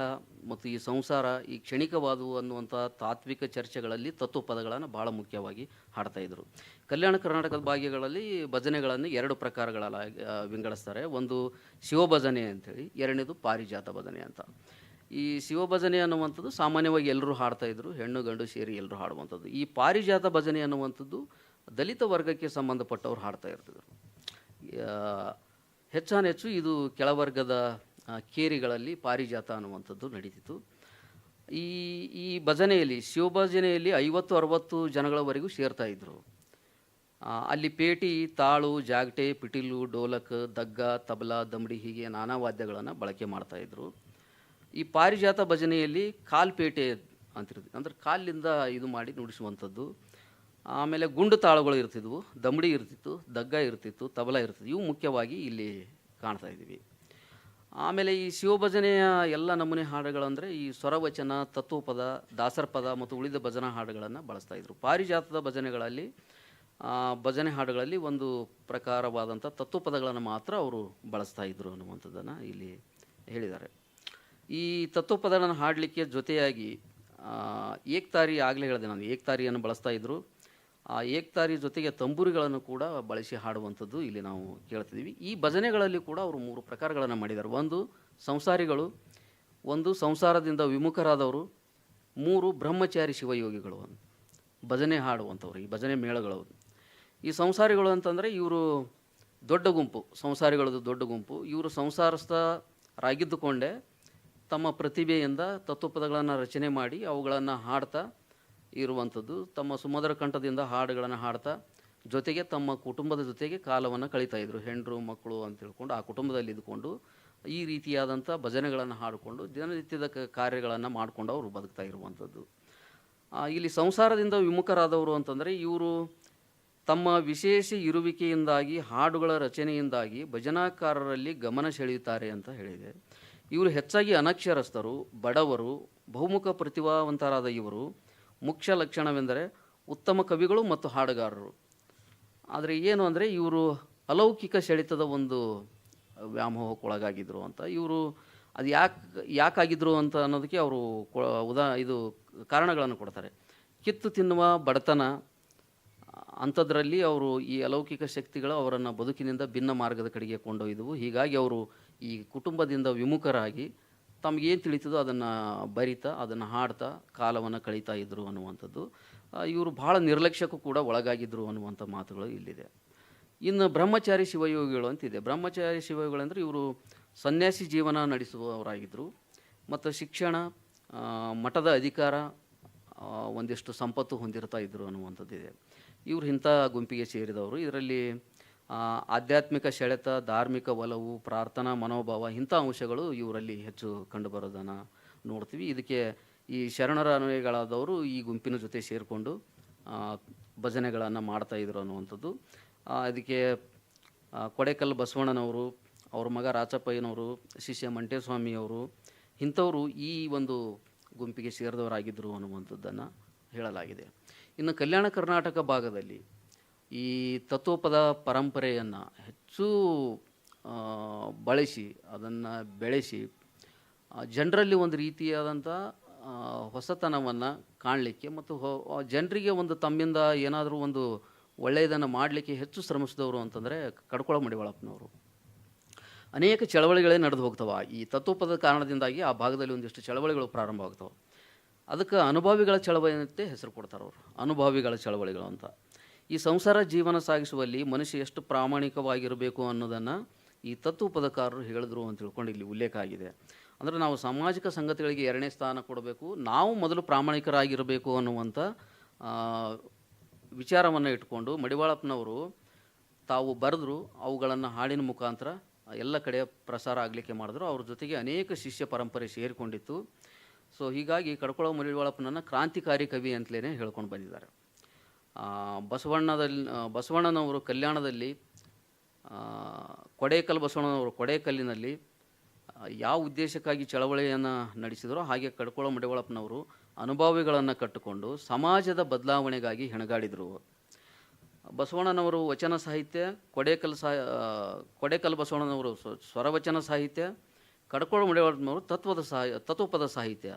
ಮತ್ತು ಈ ಸಂಸಾರ ಈ ಕ್ಷಣಿಕವಾದವು ಅನ್ನುವಂಥ ತಾತ್ವಿಕ ಚರ್ಚೆಗಳಲ್ಲಿ ತತ್ವಪದಗಳನ್ನು ಭಾಳ ಮುಖ್ಯವಾಗಿ ಹಾಡ್ತಾಯಿದ್ರು. ಕಲ್ಯಾಣ ಕರ್ನಾಟಕದ ಭಾಗ್ಯಗಳಲ್ಲಿ ಭಜನೆಗಳನ್ನು 2 ಪ್ರಕಾರಗಳಾಗಿ ವಿಂಗಡಿಸ್ತಾರೆ. ಒಂದು ಶಿವಭಜನೆ ಅಂಥೇಳಿ, ಎರಡನೇದು ಪಾರಿಜಾತ ಭಜನೆ ಅಂತ. ಈ ಶಿವಭಜನೆ ಅನ್ನುವಂಥದ್ದು ಸಾಮಾನ್ಯವಾಗಿ ಎಲ್ಲರೂ ಹಾಡ್ತಾಯಿದ್ರು, ಹೆಣ್ಣು ಗಂಡು ಸೇರಿ ಎಲ್ಲರೂ ಹಾಡುವಂಥದ್ದು. ಈ ಪಾರಿಜಾತ ಭಜನೆ ಅನ್ನುವಂಥದ್ದು ದಲಿತ ವರ್ಗಕ್ಕೆ ಸಂಬಂಧಪಟ್ಟವ್ರು ಹಾಡ್ತಾ ಇರ್ತಿದ್ರು. ಹೆಚ್ಚಾನೆಚ್ಚು ಇದು ಕೆಳವರ್ಗದ ಕೇರಿಗಳಲ್ಲಿ ಪಾರಿಜಾತ ಅನ್ನುವಂಥದ್ದು ನಡೀತಿತ್ತು. ಈ ಭಜನೆಯಲ್ಲಿ, ಶಿವಭಜನೆಯಲ್ಲಿ 50-60 ಜನಗಳವರೆಗೂ ಸೇರ್ತಾಯಿದ್ರು. ಅಲ್ಲಿ ಪೇಟಿ, ತಾಳು, ಜಾಗಟೆ, ಪಿಟೀಲು, ಡೋಲಕ್, ದಗ್ಗ, ತಬಲಾ, ದಮಡಿ ಹೀಗೆ ನಾನಾ ವಾದ್ಯಗಳನ್ನು ಬಳಕೆ ಮಾಡ್ತಾಯಿದ್ರು. ಈ ಪಾರಿಜಾತ ಭಜನೆಯಲ್ಲಿ ಕಾಲ್ಪೇಟೆ ಅಂತಿರ್ತಿತ್ತು, ಅಂದರೆ ಕಾಲಿಂದ ಇದು ಮಾಡಿ ನುಡಿಸುವಂಥದ್ದು. ಆಮೇಲೆ ಗುಂಡು ತಾಳುಗಳು ಇರ್ತಿದ್ವು, ದಮಡಿ ಇರ್ತಿತ್ತು, ದಗ್ಗ ಇರ್ತಿತ್ತು, ತಬಲ ಇರ್ತಿತ್ತು. ಇವು ಮುಖ್ಯವಾಗಿ ಇಲ್ಲಿ ಕಾಣ್ತಾ ಇದ್ದೀವಿ. ಆಮೇಲೆ ಈ ಶಿವಭಜನೆಯ ಎಲ್ಲ ನಮೂನೆ ಹಾಡುಗಳಂದರೆ ಈ ಸ್ವರವಚನ, ತತ್ವಪದ, ದಾಸರ ಪದ ಮತ್ತು ಉಳಿದ ಭಜನಾ ಹಾಡುಗಳನ್ನು ಬಳಸ್ತಾಯಿದ್ರು. ಪಾರಿಜಾತದ ಭಜನೆ ಹಾಡುಗಳಲ್ಲಿ ಒಂದು ಪ್ರಕಾರವಾದಂಥ ತತ್ವಪದಗಳನ್ನು ಮಾತ್ರ ಅವರು ಬಳಸ್ತಾಯಿದ್ರು ಅನ್ನುವಂಥದ್ದನ್ನು ಇಲ್ಲಿ ಹೇಳಿದ್ದಾರೆ. ಈ ತತ್ವಪದಗಳನ್ನು ಹಾಡಲಿಕ್ಕೆ ಜೊತೆಯಾಗಿ ಏಕ್ತಾರಿ, ಆಗಲೇ ಹೇಳಿದೆ ನಾನು, ಏಕ್ತಾರಿಯನ್ನು ಬಳಸ್ತಾಯಿದ್ರು. ಆ ಏಕ್ತಾರಿ ಜೊತೆಗೆ ತಂಬೂರಿಗಳನ್ನು ಕೂಡ ಬಳಸಿ ಹಾಡುವಂಥದ್ದು ಇಲ್ಲಿ ನಾವು ಕೇಳ್ತಿದ್ದೀವಿ. ಈ ಭಜನೆಗಳಲ್ಲಿ ಕೂಡ ಅವರು 3 ಪ್ರಕಾರಗಳನ್ನು ಮಾಡಿದ್ದಾರೆ. ಒಂದು ಸಂಸಾರಿಗಳು, ಒಂದು ಸಂಸಾರದಿಂದ ವಿಮುಖರಾದವರು, 3 ಬ್ರಹ್ಮಚಾರಿ ಶಿವಯೋಗಿಗಳು ಭಜನೆ ಹಾಡುವಂಥವ್ರು, ಈ ಭಜನೆ ಮೇಳಗಳು. ಈ ಸಂಸಾರಿಗಳು ಅಂತಂದರೆ ಇವರು ದೊಡ್ಡ ಗುಂಪು, ಸಂಸಾರಿಗಳದ್ದು ದೊಡ್ಡ ಗುಂಪು. ಇವರು ಸಂಸಾರಸ್ಥರಾಗಿದ್ದುಕೊಂಡೇ ತಮ್ಮ ಪ್ರತಿಭೆಯಿಂದ ತತ್ವಪದಗಳನ್ನು ರಚನೆ ಮಾಡಿ ಅವುಗಳನ್ನು ಹಾಡ್ತಾ ಇರುವಂಥದ್ದು. ತಮ್ಮ ಸುಮಧುರ ಕಂಠದಿಂದ ಹಾಡುಗಳನ್ನು ಹಾಡ್ತಾ ಜೊತೆಗೆ ತಮ್ಮ ಕುಟುಂಬದ ಜೊತೆಗೆ ಕಾಲವನ್ನು ಕಳೀತಾಯಿದ್ರು. ಹೆಂಡರು ಮಕ್ಕಳು ಅಂತ ತಿಳ್ಕೊಂಡು ಆ ಕುಟುಂಬದಲ್ಲಿ ಇದ್ದುಕೊಂಡು ಈ ರೀತಿಯಾದಂಥ ಭಜನೆಗಳನ್ನು ಹಾಡಿಕೊಂಡು ದಿನನಿತ್ಯದ ಕಾರ್ಯಗಳನ್ನು ಮಾಡಿಕೊಂಡು ಅವರು ಬದುಕ್ತಾ ಇರುವಂಥದ್ದು. ಇಲ್ಲಿ ಸಂಸಾರದಿಂದ ವಿಮುಖರಾದವರು ಅಂತಂದರೆ ಇವರು ತಮ್ಮ ವಿಶೇಷ ಇರುವಿಕೆಯಿಂದಾಗಿ, ಹಾಡುಗಳ ರಚನೆಯಿಂದಾಗಿ ಭಜನಾಕಾರರಲ್ಲಿ ಗಮನ ಸೆಳೆಯುತ್ತಾರೆ ಅಂತ ಹೇಳಿದೆ. ಇವರು ಹೆಚ್ಚಾಗಿ ಅನಕ್ಷರಸ್ಥರು, ಬಡವರು, ಬಹುಮುಖ ಪ್ರತಿಭಾವಂತರಾದ ಇವರು ಮುಖ್ಯ ಲಕ್ಷಣವೆಂದರೆ ಉತ್ತಮ ಕವಿಗಳು ಮತ್ತು ಹಾಡುಗಾರರು. ಆದರೆ ಏನು ಅಂದರೆ ಇವರು ಅಲೌಕಿಕ ಸೆಳೆತದ ಒಂದು ವ್ಯಾಮೋಹಕ್ಕೊಳಗಾಗಿದ್ದರು ಅಂತ. ಇವರು ಅದು ಯಾಕಾಗಿದ್ದರು ಅಂತ ಅನ್ನೋದಕ್ಕೆ ಅವರು ಇದು ಕಾರಣಗಳನ್ನು ಕೊಡ್ತಾರೆ. ಕಿತ್ತು ತಿನ್ನುವ ಬಡತನ, ಅಂಥದ್ರಲ್ಲಿ ಅವರು ಈ ಅಲೌಕಿಕ ಶಕ್ತಿಗಳು ಅವರನ್ನು ಬದುಕಿನಿಂದ ಭಿನ್ನ ಮಾರ್ಗದ ಕಡೆಗೆ ಕೊಂಡೊಯ್ದವು. ಹೀಗಾಗಿ ಅವರು ಈ ಕುಟುಂಬದಿಂದ ವಿಮುಖರಾಗಿ ತಮಗೇನು ತಿಳಿತದೋ ಅದನ್ನು ಬರಿತಾ, ಅದನ್ನು ಹಾಡ್ತಾ ಕಾಲವನ್ನು ಕಳೀತಾ ಇದ್ದರು ಅನ್ನುವಂಥದ್ದು. ಇವರು ಭಾಳ ನಿರ್ಲಕ್ಷ್ಯಕ್ಕೂ ಕೂಡ ಒಳಗಾಗಿದ್ದರು ಅನ್ನುವಂಥ ಮಾತುಗಳು ಇಲ್ಲಿದೆ. ಇನ್ನು ಬ್ರಹ್ಮಚಾರಿ ಶಿವಯೋಗಿಗಳು ಅಂತಿದೆ. ಬ್ರಹ್ಮಚಾರಿ ಶಿವಯೋಗಿಗಳು ಅಂದರೆ ಇವರು ಸನ್ಯಾಸಿ ಜೀವನ ನಡೆಸುವವರಾಗಿದ್ದರು ಮತ್ತು ಶಿಕ್ಷಣ, ಮಠದ ಅಧಿಕಾರ, ಒಂದಿಷ್ಟು ಸಂಪತ್ತು ಹೊಂದಿರ್ತಾ ಇದ್ದರು ಅನ್ನುವಂಥದ್ದಿದೆ. ಇವರು ಇಂಥ ಗುಂಪಿಗೆ ಸೇರಿದವರು. ಇದರಲ್ಲಿ ಆಧ್ಯಾತ್ಮಿಕ ಸೆಳೆತ, ಧಾರ್ಮಿಕ ಒಲವು, ಪ್ರಾರ್ಥನಾ ಮನೋಭಾವ ಇಂಥ ಅಂಶಗಳು ಇವರಲ್ಲಿ ಹೆಚ್ಚು ಕಂಡುಬರೋದನ್ನು ನೋಡ್ತೀವಿ. ಇದಕ್ಕೆ ಈ ಶರಣರ ಅನ್ವಯಗಳಾದವರು ಈ ಗುಂಪಿನ ಜೊತೆ ಸೇರಿಕೊಂಡು ಭಜನೆಗಳನ್ನು ಮಾಡ್ತಾಯಿದ್ರು ಅನ್ನುವಂಥದ್ದು. ಅದಕ್ಕೆ ಕೊಡೇಕಲ್ ಬಸವಣ್ಣನವರು, ಅವ್ರ ಮಗ ರಾಚಪ್ಪಯ್ಯನವರು, ಶಿಷ್ಯ ಮಂಟೇಸ್ವಾಮಿಯವರು ಇಂಥವರು ಈ ಒಂದು ಗುಂಪಿಗೆ ಸೇರಿದವರಾಗಿದ್ದರು ಅನ್ನುವಂಥದ್ದನ್ನು ಹೇಳಲಾಗಿದೆ. ಇನ್ನು ಕಲ್ಯಾಣ ಕರ್ನಾಟಕ ಭಾಗದಲ್ಲಿ ಈ ತತ್ವಪದ ಪರಂಪರೆಯನ್ನು ಹೆಚ್ಚು ಬಳಸಿ, ಅದನ್ನು ಬೆಳೆಸಿ ಜನರಲ್ಲಿ ಒಂದು ರೀತಿಯಾದಂಥ ಹೊಸತನವನ್ನು ಕಾಣಲಿಕ್ಕೆ ಮತ್ತು ಜನರಿಗೆ ಒಂದು ತಮ್ಮಿಂದ ಏನಾದರೂ ಒಂದು ಒಳ್ಳೆಯದನ್ನು ಮಾಡಲಿಕ್ಕೆ ಹೆಚ್ಚು ಶ್ರಮಿಸಿದವರು ಅಂತಂದರೆ ಕಡ್ಕೊಳ ಮಡಿವಾಳಪ್ಪನವರು. ಅನೇಕ ಚಳವಳಿಗಳೇ ನಡೆದು ಹೋಗ್ತವೆ. ಈ ತತ್ವಪದ ಕಾರಣದಿಂದಾಗಿ ಆ ಭಾಗದಲ್ಲಿ ಒಂದಿಷ್ಟು ಚಳವಳಿಗಳು ಪ್ರಾರಂಭ ಆಗ್ತವೆ. ಅದಕ್ಕೆ ಅನುಭವಿಗಳ ಚಳವಳಿ ಅಂತ ಹೆಸರು ಕೊಡ್ತಾರೆ ಅವರು, ಅನುಭವಿಗಳ ಚಳವಳಿಗಳು ಅಂತ. ಈ ಸಂಸಾರ ಜೀವನ ಸಾಗಿಸುವಲ್ಲಿ ಮನುಷ್ಯ ಎಷ್ಟು ಪ್ರಾಮಾಣಿಕವಾಗಿರಬೇಕು ಅನ್ನೋದನ್ನು ಈ ತತ್ವಪದಕಾರರು ಹೇಳಿದ್ರು ಅಂತ ತಿಳ್ಕೊಂಡು ಇಲ್ಲಿ ಉಲ್ಲೇಖ ಆಗಿದೆ. ಅಂದರೆ ನಾವು ಸಾಮಾಜಿಕ ಸಂಗತಿಗಳಿಗೆ 2ನೇ ಸ್ಥಾನ ಕೊಡಬೇಕು, ನಾವು ಮೊದಲು ಪ್ರಾಮಾಣಿಕರಾಗಿರಬೇಕು ಅನ್ನುವಂಥ ವಿಚಾರವನ್ನು ಇಟ್ಕೊಂಡು ಮಡಿವಾಳಪ್ಪನವರು ತಾವು ಬರೆದ್ರು. ಅವುಗಳನ್ನು ಹಾಡಿನ ಮುಖಾಂತರ ಎಲ್ಲ ಕಡೆ ಪ್ರಸಾರ ಆಗಲಿಕ್ಕೆ ಮಾಡಿದ್ರು. ಅವ್ರ ಜೊತೆಗೆ ಅನೇಕ ಶಿಷ್ಯ ಪರಂಪರೆ ಸೇರಿಕೊಂಡಿತ್ತು. ಸೊ ಹೀಗಾಗಿ ಕಡ್ಕೊಳ ಮಡಿವಾಳಪ್ಪನನ್ನು ಕ್ರಾಂತಿಕಾರಿ ಕವಿ ಅಂತಲೇ ಹೇಳ್ಕೊಂಡು ಬಂದಿದ್ದಾರೆ. ಬಸವಣ್ಣನವರು ಕಲ್ಯಾಣದಲ್ಲಿ, ಕೊಡೇಕಲ್ ಬಸವಣ್ಣನವರು ಕೊಡೇಕಲ್ಲಿನಲ್ಲಿ ಯಾವ ಉದ್ದೇಶಕ್ಕಾಗಿ ಚಳವಳಿಯನ್ನು ನಡೆಸಿದರೋ ಹಾಗೆ ಕಡ್ಕೊಳ ಮಡಿವಾಳಪ್ಪನವರು ಅನುಭವಿಗಳನ್ನು ಕಟ್ಟಿಕೊಂಡು ಸಮಾಜದ ಬದಲಾವಣೆಗಾಗಿ ಹೆಣಗಾಡಿದರು. ಬಸವಣ್ಣನವರು ವಚನ ಸಾಹಿತ್ಯ, ಕೊಡೇಕಲ್ ಬಸವಣ್ಣನವರು ಸ್ವರವಚನ ಸಾಹಿತ್ಯ, ಕಡ್ಕೊಳ ಮಡಿವಾಳಪ್ಪನವರು ತತ್ವಪದ ಸಾಹಿತ್ಯ.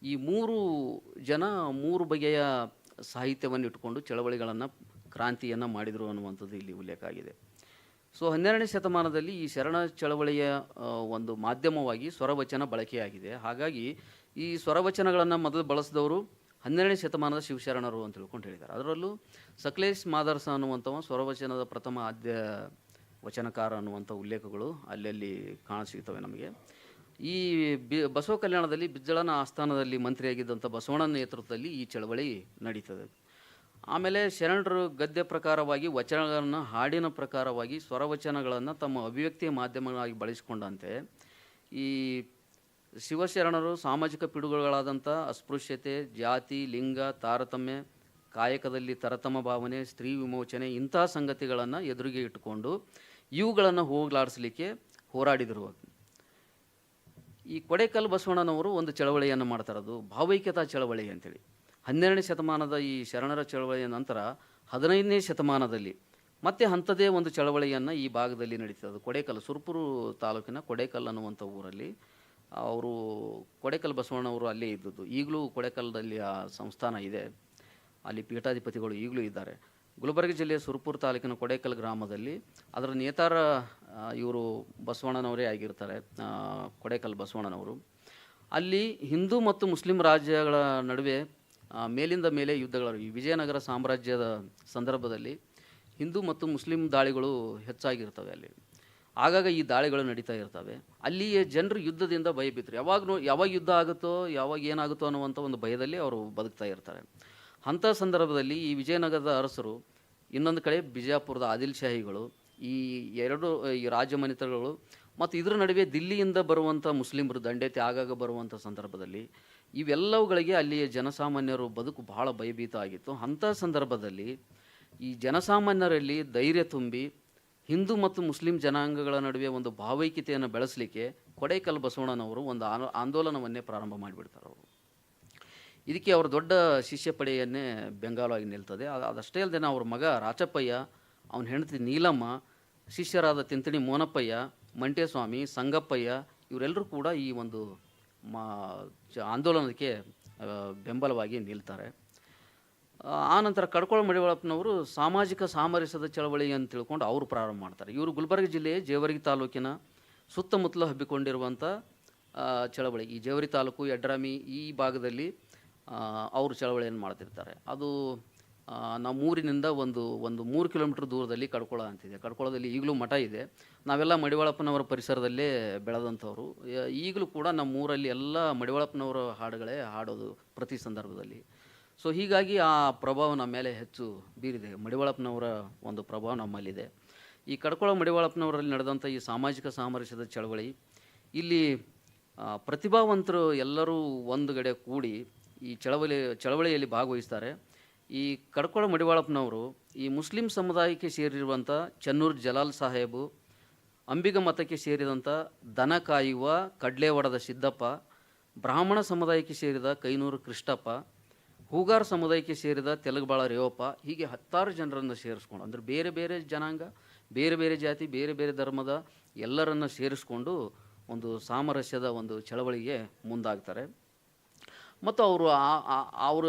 ಈ 3 ಜನ 3 ಬಗೆಯ ಸಾಹಿತ್ಯವನ್ನು ಇಟ್ಟುಕೊಂಡು ಚಳವಳಿಗಳನ್ನು, ಕ್ರಾಂತಿಯನ್ನು ಮಾಡಿದರು ಅನ್ನುವಂಥದ್ದು ಇಲ್ಲಿ ಉಲ್ಲೇಖ ಆಗಿದೆ. ಸೊ 12ನೇ ಶತಮಾನದಲ್ಲಿ ಈ ಶರಣ ಚಳವಳಿಯ ಒಂದು ಮಾಧ್ಯಮವಾಗಿ ಸ್ವರವಚನ ಬಳಕೆಯಾಗಿದೆ. ಹಾಗಾಗಿ ಈ ಸ್ವರವಚನಗಳನ್ನು ಮೊದಲು ಬಳಸಿದವರು 12ನೇ ಶತಮಾನದ ಶಿವಶರಣರು ಅಂತ ತಿಳ್ಕೊಂಡು ಹೇಳಿದ್ದಾರೆ. ಅದರಲ್ಲೂ ಸಕ್ಲೇಶ್ ಮಾದರ್ಸ ಅನ್ನುವಂಥವ ಸ್ವರವಚನದ ಪ್ರಥಮ ಆದ್ಯ ವಚನಕಾರ ಅನ್ನುವಂಥ ಉಲ್ಲೇಖಗಳು ಅಲ್ಲಲ್ಲಿ ಕಾಣಸಿಗ್ತವೆ ನಮಗೆ. ಈ ಬಸವ ಕಲ್ಯಾಣದಲ್ಲಿ ಬಿಜ್ಜಳನ ಆಸ್ಥಾನದಲ್ಲಿ ಮಂತ್ರಿಯಾಗಿದ್ದಂಥ ಬಸವಣ್ಣನ ನೇತೃತ್ವದಲ್ಲಿ ಈ ಚಳವಳಿ ನಡೀತದೆ. ಆಮೇಲೆ ಶರಣರು ಗದ್ಯ ಪ್ರಕಾರವಾಗಿ ವಚನಗಳನ್ನು ಹಾಡಿನ ಪ್ರಕಾರವಾಗಿ ಸ್ವರವಚನಗಳನ್ನು ತಮ್ಮ ಅಭಿವ್ಯಕ್ತಿಯ ಮಾಧ್ಯಮಗಳಾಗಿ ಬಳಸಿಕೊಂಡಂತೆ ಈ ಶಿವಶರಣರು ಸಾಮಾಜಿಕ ಪಿಡುಗುಗಳಾದಂಥ ಅಸ್ಪೃಶ್ಯತೆ, ಜಾತಿ, ಲಿಂಗ ತಾರತಮ್ಯ, ಕಾಯಕದಲ್ಲಿ ತರತಮ ಭಾವನೆ, ಸ್ತ್ರೀ ವಿಮೋಚನೆ ಇಂಥ ಸಂಗತಿಗಳನ್ನು ಎದುರಿಗೆ ಇಟ್ಟುಕೊಂಡು ಇವುಗಳನ್ನು ಹೋಗಲಾಡಿಸಲಿಕ್ಕೆ ಹೋರಾಡಿದರು. ಈ ಕೊಡೇಕಲ್ ಬಸವಣ್ಣನವರು ಒಂದು ಚಳವಳಿಯನ್ನು ಮಾಡ್ತಾರದು ಭಾವೈಕ್ಯತಾ ಚಳವಳಿ ಅಂತೇಳಿ. 12ನೇ ಶತಮಾನದ ಈ ಶರಣರ ಚಳವಳಿಯ ನಂತರ 15ನೇ ಶತಮಾನದಲ್ಲಿ ಮತ್ತೆ ಅಂಥದ್ದೇ ಒಂದು ಚಳವಳಿಯನ್ನು ಈ ಭಾಗದಲ್ಲಿ ನಡೀತದೆ. ಕೊಡೇಕಲ್, ಸುರಪುರ ತಾಲೂಕಿನ ಕೊಡೇಕಲ್ ಅನ್ನುವಂಥ ಊರಲ್ಲಿ ಅವರು ಕೊಡೇಕಲ್ ಬಸವಣ್ಣವರು ಅಲ್ಲೇ ಇದ್ದದ್ದು. ಈಗಲೂ ಕೊಡೇಕಲ್ದಲ್ಲಿ ಆ ಸಂಸ್ಥಾನ ಇದೆ, ಅಲ್ಲಿ ಪೀಠಾಧಿಪತಿಗಳು ಈಗಲೂ ಇದ್ದಾರೆ. ಗುಲ್ಬರ್ಗ ಜಿಲ್ಲೆಯ ಸುರಪುರ ತಾಲೂಕಿನ ಕೊಡೇಕಲ್ ಗ್ರಾಮದಲ್ಲಿ ಅದರ ನೇತಾರ ಇವರು ಬಸವಣ್ಣನವರೇ ಆಗಿರ್ತಾರೆ, ಕೊಡೇಕಲ್ ಬಸವಣ್ಣನವರು. ಅಲ್ಲಿ ಹಿಂದೂ ಮತ್ತು ಮುಸ್ಲಿಂ ರಾಜ್ಯಗಳ ನಡುವೆ ಮೇಲಿಂದ ಮೇಲೆ ಯುದ್ಧಗಳು, ಈ ವಿಜಯನಗರ ಸಾಮ್ರಾಜ್ಯದ ಸಂದರ್ಭದಲ್ಲಿ ಹಿಂದೂ ಮತ್ತು ಮುಸ್ಲಿಂ ದಾಳಿಗಳು ಹೆಚ್ಚಾಗಿರ್ತವೆ. ಅಲ್ಲಿ ಆಗಾಗ ಈ ದಾಳಿಗಳು ನಡೀತಾ ಇರ್ತವೆ. ಅಲ್ಲಿಯ ಜನರು ಯುದ್ಧದಿಂದ ಭಯಬಿದ್ರು. ಯಾವಾಗ ಯುದ್ಧ ಆಗುತ್ತೋ, ಯಾವಾಗ ಏನಾಗುತ್ತೋ ಅನ್ನುವಂಥ ಒಂದು ಭಯದಲ್ಲಿ ಅವರು ಬದುಕ್ತಾ ಇರ್ತಾರೆ. ಅಂಥ ಸಂದರ್ಭದಲ್ಲಿ ಈ ವಿಜಯನಗರದ ಅರಸರು, ಇನ್ನೊಂದು ಕಡೆ ಬಿಜಾಪುರದ ಆದಿಲ್ ಶಾಹಿಗಳು, ಈ ರಾಜಮನೆತನಗಳು ಮತ್ತು ಇದರ ನಡುವೆ ದಿಲ್ಲಿಯಿಂದ ಬರುವಂಥ ಮುಸ್ಲಿಮರು ದಂಡೆತ್ತಿ ಆಗಾಗ ಬರುವಂಥ ಸಂದರ್ಭದಲ್ಲಿ ಇವೆಲ್ಲವುಗಳಿಗೆ ಅಲ್ಲಿಯ ಜನಸಾಮಾನ್ಯರು ಬದುಕು ಬಹಳ ಭಯಭೀತ ಆಗಿತ್ತು. ಅಂಥ ಸಂದರ್ಭದಲ್ಲಿ ಈ ಜನಸಾಮಾನ್ಯರಲ್ಲಿ ಧೈರ್ಯ ತುಂಬಿ ಹಿಂದೂ ಮತ್ತು ಮುಸ್ಲಿಂ ಜನಾಂಗಗಳ ನಡುವೆ ಒಂದು ಭಾವೈಕ್ಯತೆಯನ್ನು ಬೆಳೆಸಲಿಕ್ಕೆ ಕೊಡೇಕಲ್ ಬಸವಣ್ಣನವರು ಒಂದು ಆಂದೋಲನವನ್ನೇ ಪ್ರಾರಂಭ ಮಾಡಿಬಿಡ್ತಾರೆ. ಅವರು ಇದಕ್ಕೆ ಅವರ ದೊಡ್ಡ ಶಿಷ್ಯ ಪಡೆಯನ್ನೇ ಬೆಂಗಾಲವಾಗಿ ನಿಲ್ತದೆ. ಅದಷ್ಟೇ ಅಲ್ಲದೆ ಅವ್ರ ಮಗ ರಾಚಪ್ಪಯ್ಯ, ಅವನ ಹೆಂಡತಿ ನೀಲಮ್ಮ, ಶಿಷ್ಯರಾದ ತಿಂತಣಿ ಮೋನಪ್ಪಯ್ಯ, ಮಂಟೇಸ್ವಾಮಿ, ಸಂಗಪ್ಪಯ್ಯ ಇವರೆಲ್ಲರೂ ಕೂಡ ಈ ಒಂದು ಆಂದೋಲನಕ್ಕೆ ಬೆಂಬಲವಾಗಿ ನಿಲ್ತಾರೆ. ಆನಂತರ ಕಡ್ಕೊಳ ಮಡಿವಾಳಪ್ಪನವರು ಸಾಮಾಜಿಕ ಸಾಮರಸ್ಯದ ಚಳವಳಿ ಅಂತ ತಿಳ್ಕೊಂಡು ಅವರು ಪ್ರಾರಂಭ ಮಾಡ್ತಾರೆ. ಇವರು ಗುಲ್ಬರ್ಗ ಜಿಲ್ಲೆಯ ಜೇವರ್ಗಿ ತಾಲೂಕಿನ ಸುತ್ತಮುತ್ತಲು ಹಬ್ಬಿಕೊಂಡಿರುವಂಥ ಚಳವಳಿ, ಈ ಜೇವರ್ಗಿ ತಾಲೂಕು, ಯಡ್ರಾಮಿ ಈ ಭಾಗದಲ್ಲಿ ಅವರು ಚಳವಳಿಯನ್ನು ಮಾಡ್ತಿರ್ತಾರೆ. ಅದು ನಮ್ಮೂರಿನಿಂದ ಒಂದು 3 ಕಿಲೋಮೀಟ್ರ್ ದೂರದಲ್ಲಿ ಕಡ್ಕೊಳ ಅಂತಿದೆ. ಕಡ್ಕೊಳದಲ್ಲಿ ಈಗಲೂ ಮಠ ಇದೆ. ನಾವೆಲ್ಲ ಮಡಿವಾಳಪ್ಪನವರ ಪರಿಸರದಲ್ಲೇ ಬೆಳೆದಂಥವ್ರು. ಈಗಲೂ ಕೂಡ ನಮ್ಮೂರಲ್ಲಿ ಎಲ್ಲ ಮಡಿವಾಳಪ್ಪನವರ ಹಾಡುಗಳೇ ಹಾಡೋದು ಪ್ರತಿ ಸಂದರ್ಭದಲ್ಲಿ. ಸೊ ಹೀಗಾಗಿ ಆ ಪ್ರಭಾವ ನಮ್ಮ ಮೇಲೆ ಹೆಚ್ಚು ಬೀರಿದೆ. ಮಡಿವಾಳಪ್ಪನವರ ಒಂದು ಪ್ರಭಾವ ನಮ್ಮಲ್ಲಿದೆ. ಈ ಕಡ್ಕೊಳ ಮಡಿವಾಳಪ್ಪನವರಲ್ಲಿ ನಡೆದಂಥ ಈ ಸಾಮಾಜಿಕ ಸಾಮರಸ್ಯದ ಚಳವಳಿ, ಇಲ್ಲಿ ಪ್ರತಿಭಾವಂತರು ಎಲ್ಲರೂ ಒಂದು ಕಡೆ ಕೂಡಿ ಈ ಚಳವಳಿಯಲ್ಲಿ ಭಾಗವಹಿಸ್ತಾರೆ. ಈ ಕಡ್ಕೊಳ ಮಡಿವಾಳಪ್ಪನವರು ಈ ಮುಸ್ಲಿಂ ಸಮುದಾಯಕ್ಕೆ ಸೇರಿರುವಂಥ ಚನ್ನೂರು ಜಲಾಲ್ ಸಾಹೇಬು, ಅಂಬಿಗ ಮತಕ್ಕೆ ಸೇರಿದಂಥ ದನ ಕಾಯುವ ಕಡ್ಲೇವಡದ ಸಿದ್ದಪ್ಪ, ಬ್ರಾಹ್ಮಣ ಸಮುದಾಯಕ್ಕೆ ಸೇರಿದ ಕೈನೂರು ಕೃಷ್ಣಪ್ಪ, ಹೂಗಾರ್ ಸಮುದಾಯಕ್ಕೆ ಸೇರಿದ ತೆಲುಗುಬಾಳ ರೇವಪ್ಪ, ಹೀಗೆ 10 ಜನರನ್ನು ಸೇರಿಸ್ಕೊಂಡು, ಅಂದರೆ ಬೇರೆ ಬೇರೆ ಜನಾಂಗ, ಬೇರೆ ಬೇರೆ ಜಾತಿ, ಬೇರೆ ಬೇರೆ ಧರ್ಮದ ಎಲ್ಲರನ್ನು ಸೇರಿಸ್ಕೊಂಡು ಒಂದು ಸಾಮರಸ್ಯದ ಒಂದು ಚಳವಳಿಗೆ ಮುಂದಾಗ್ತಾರೆ. ಮತ್ತು ಅವರ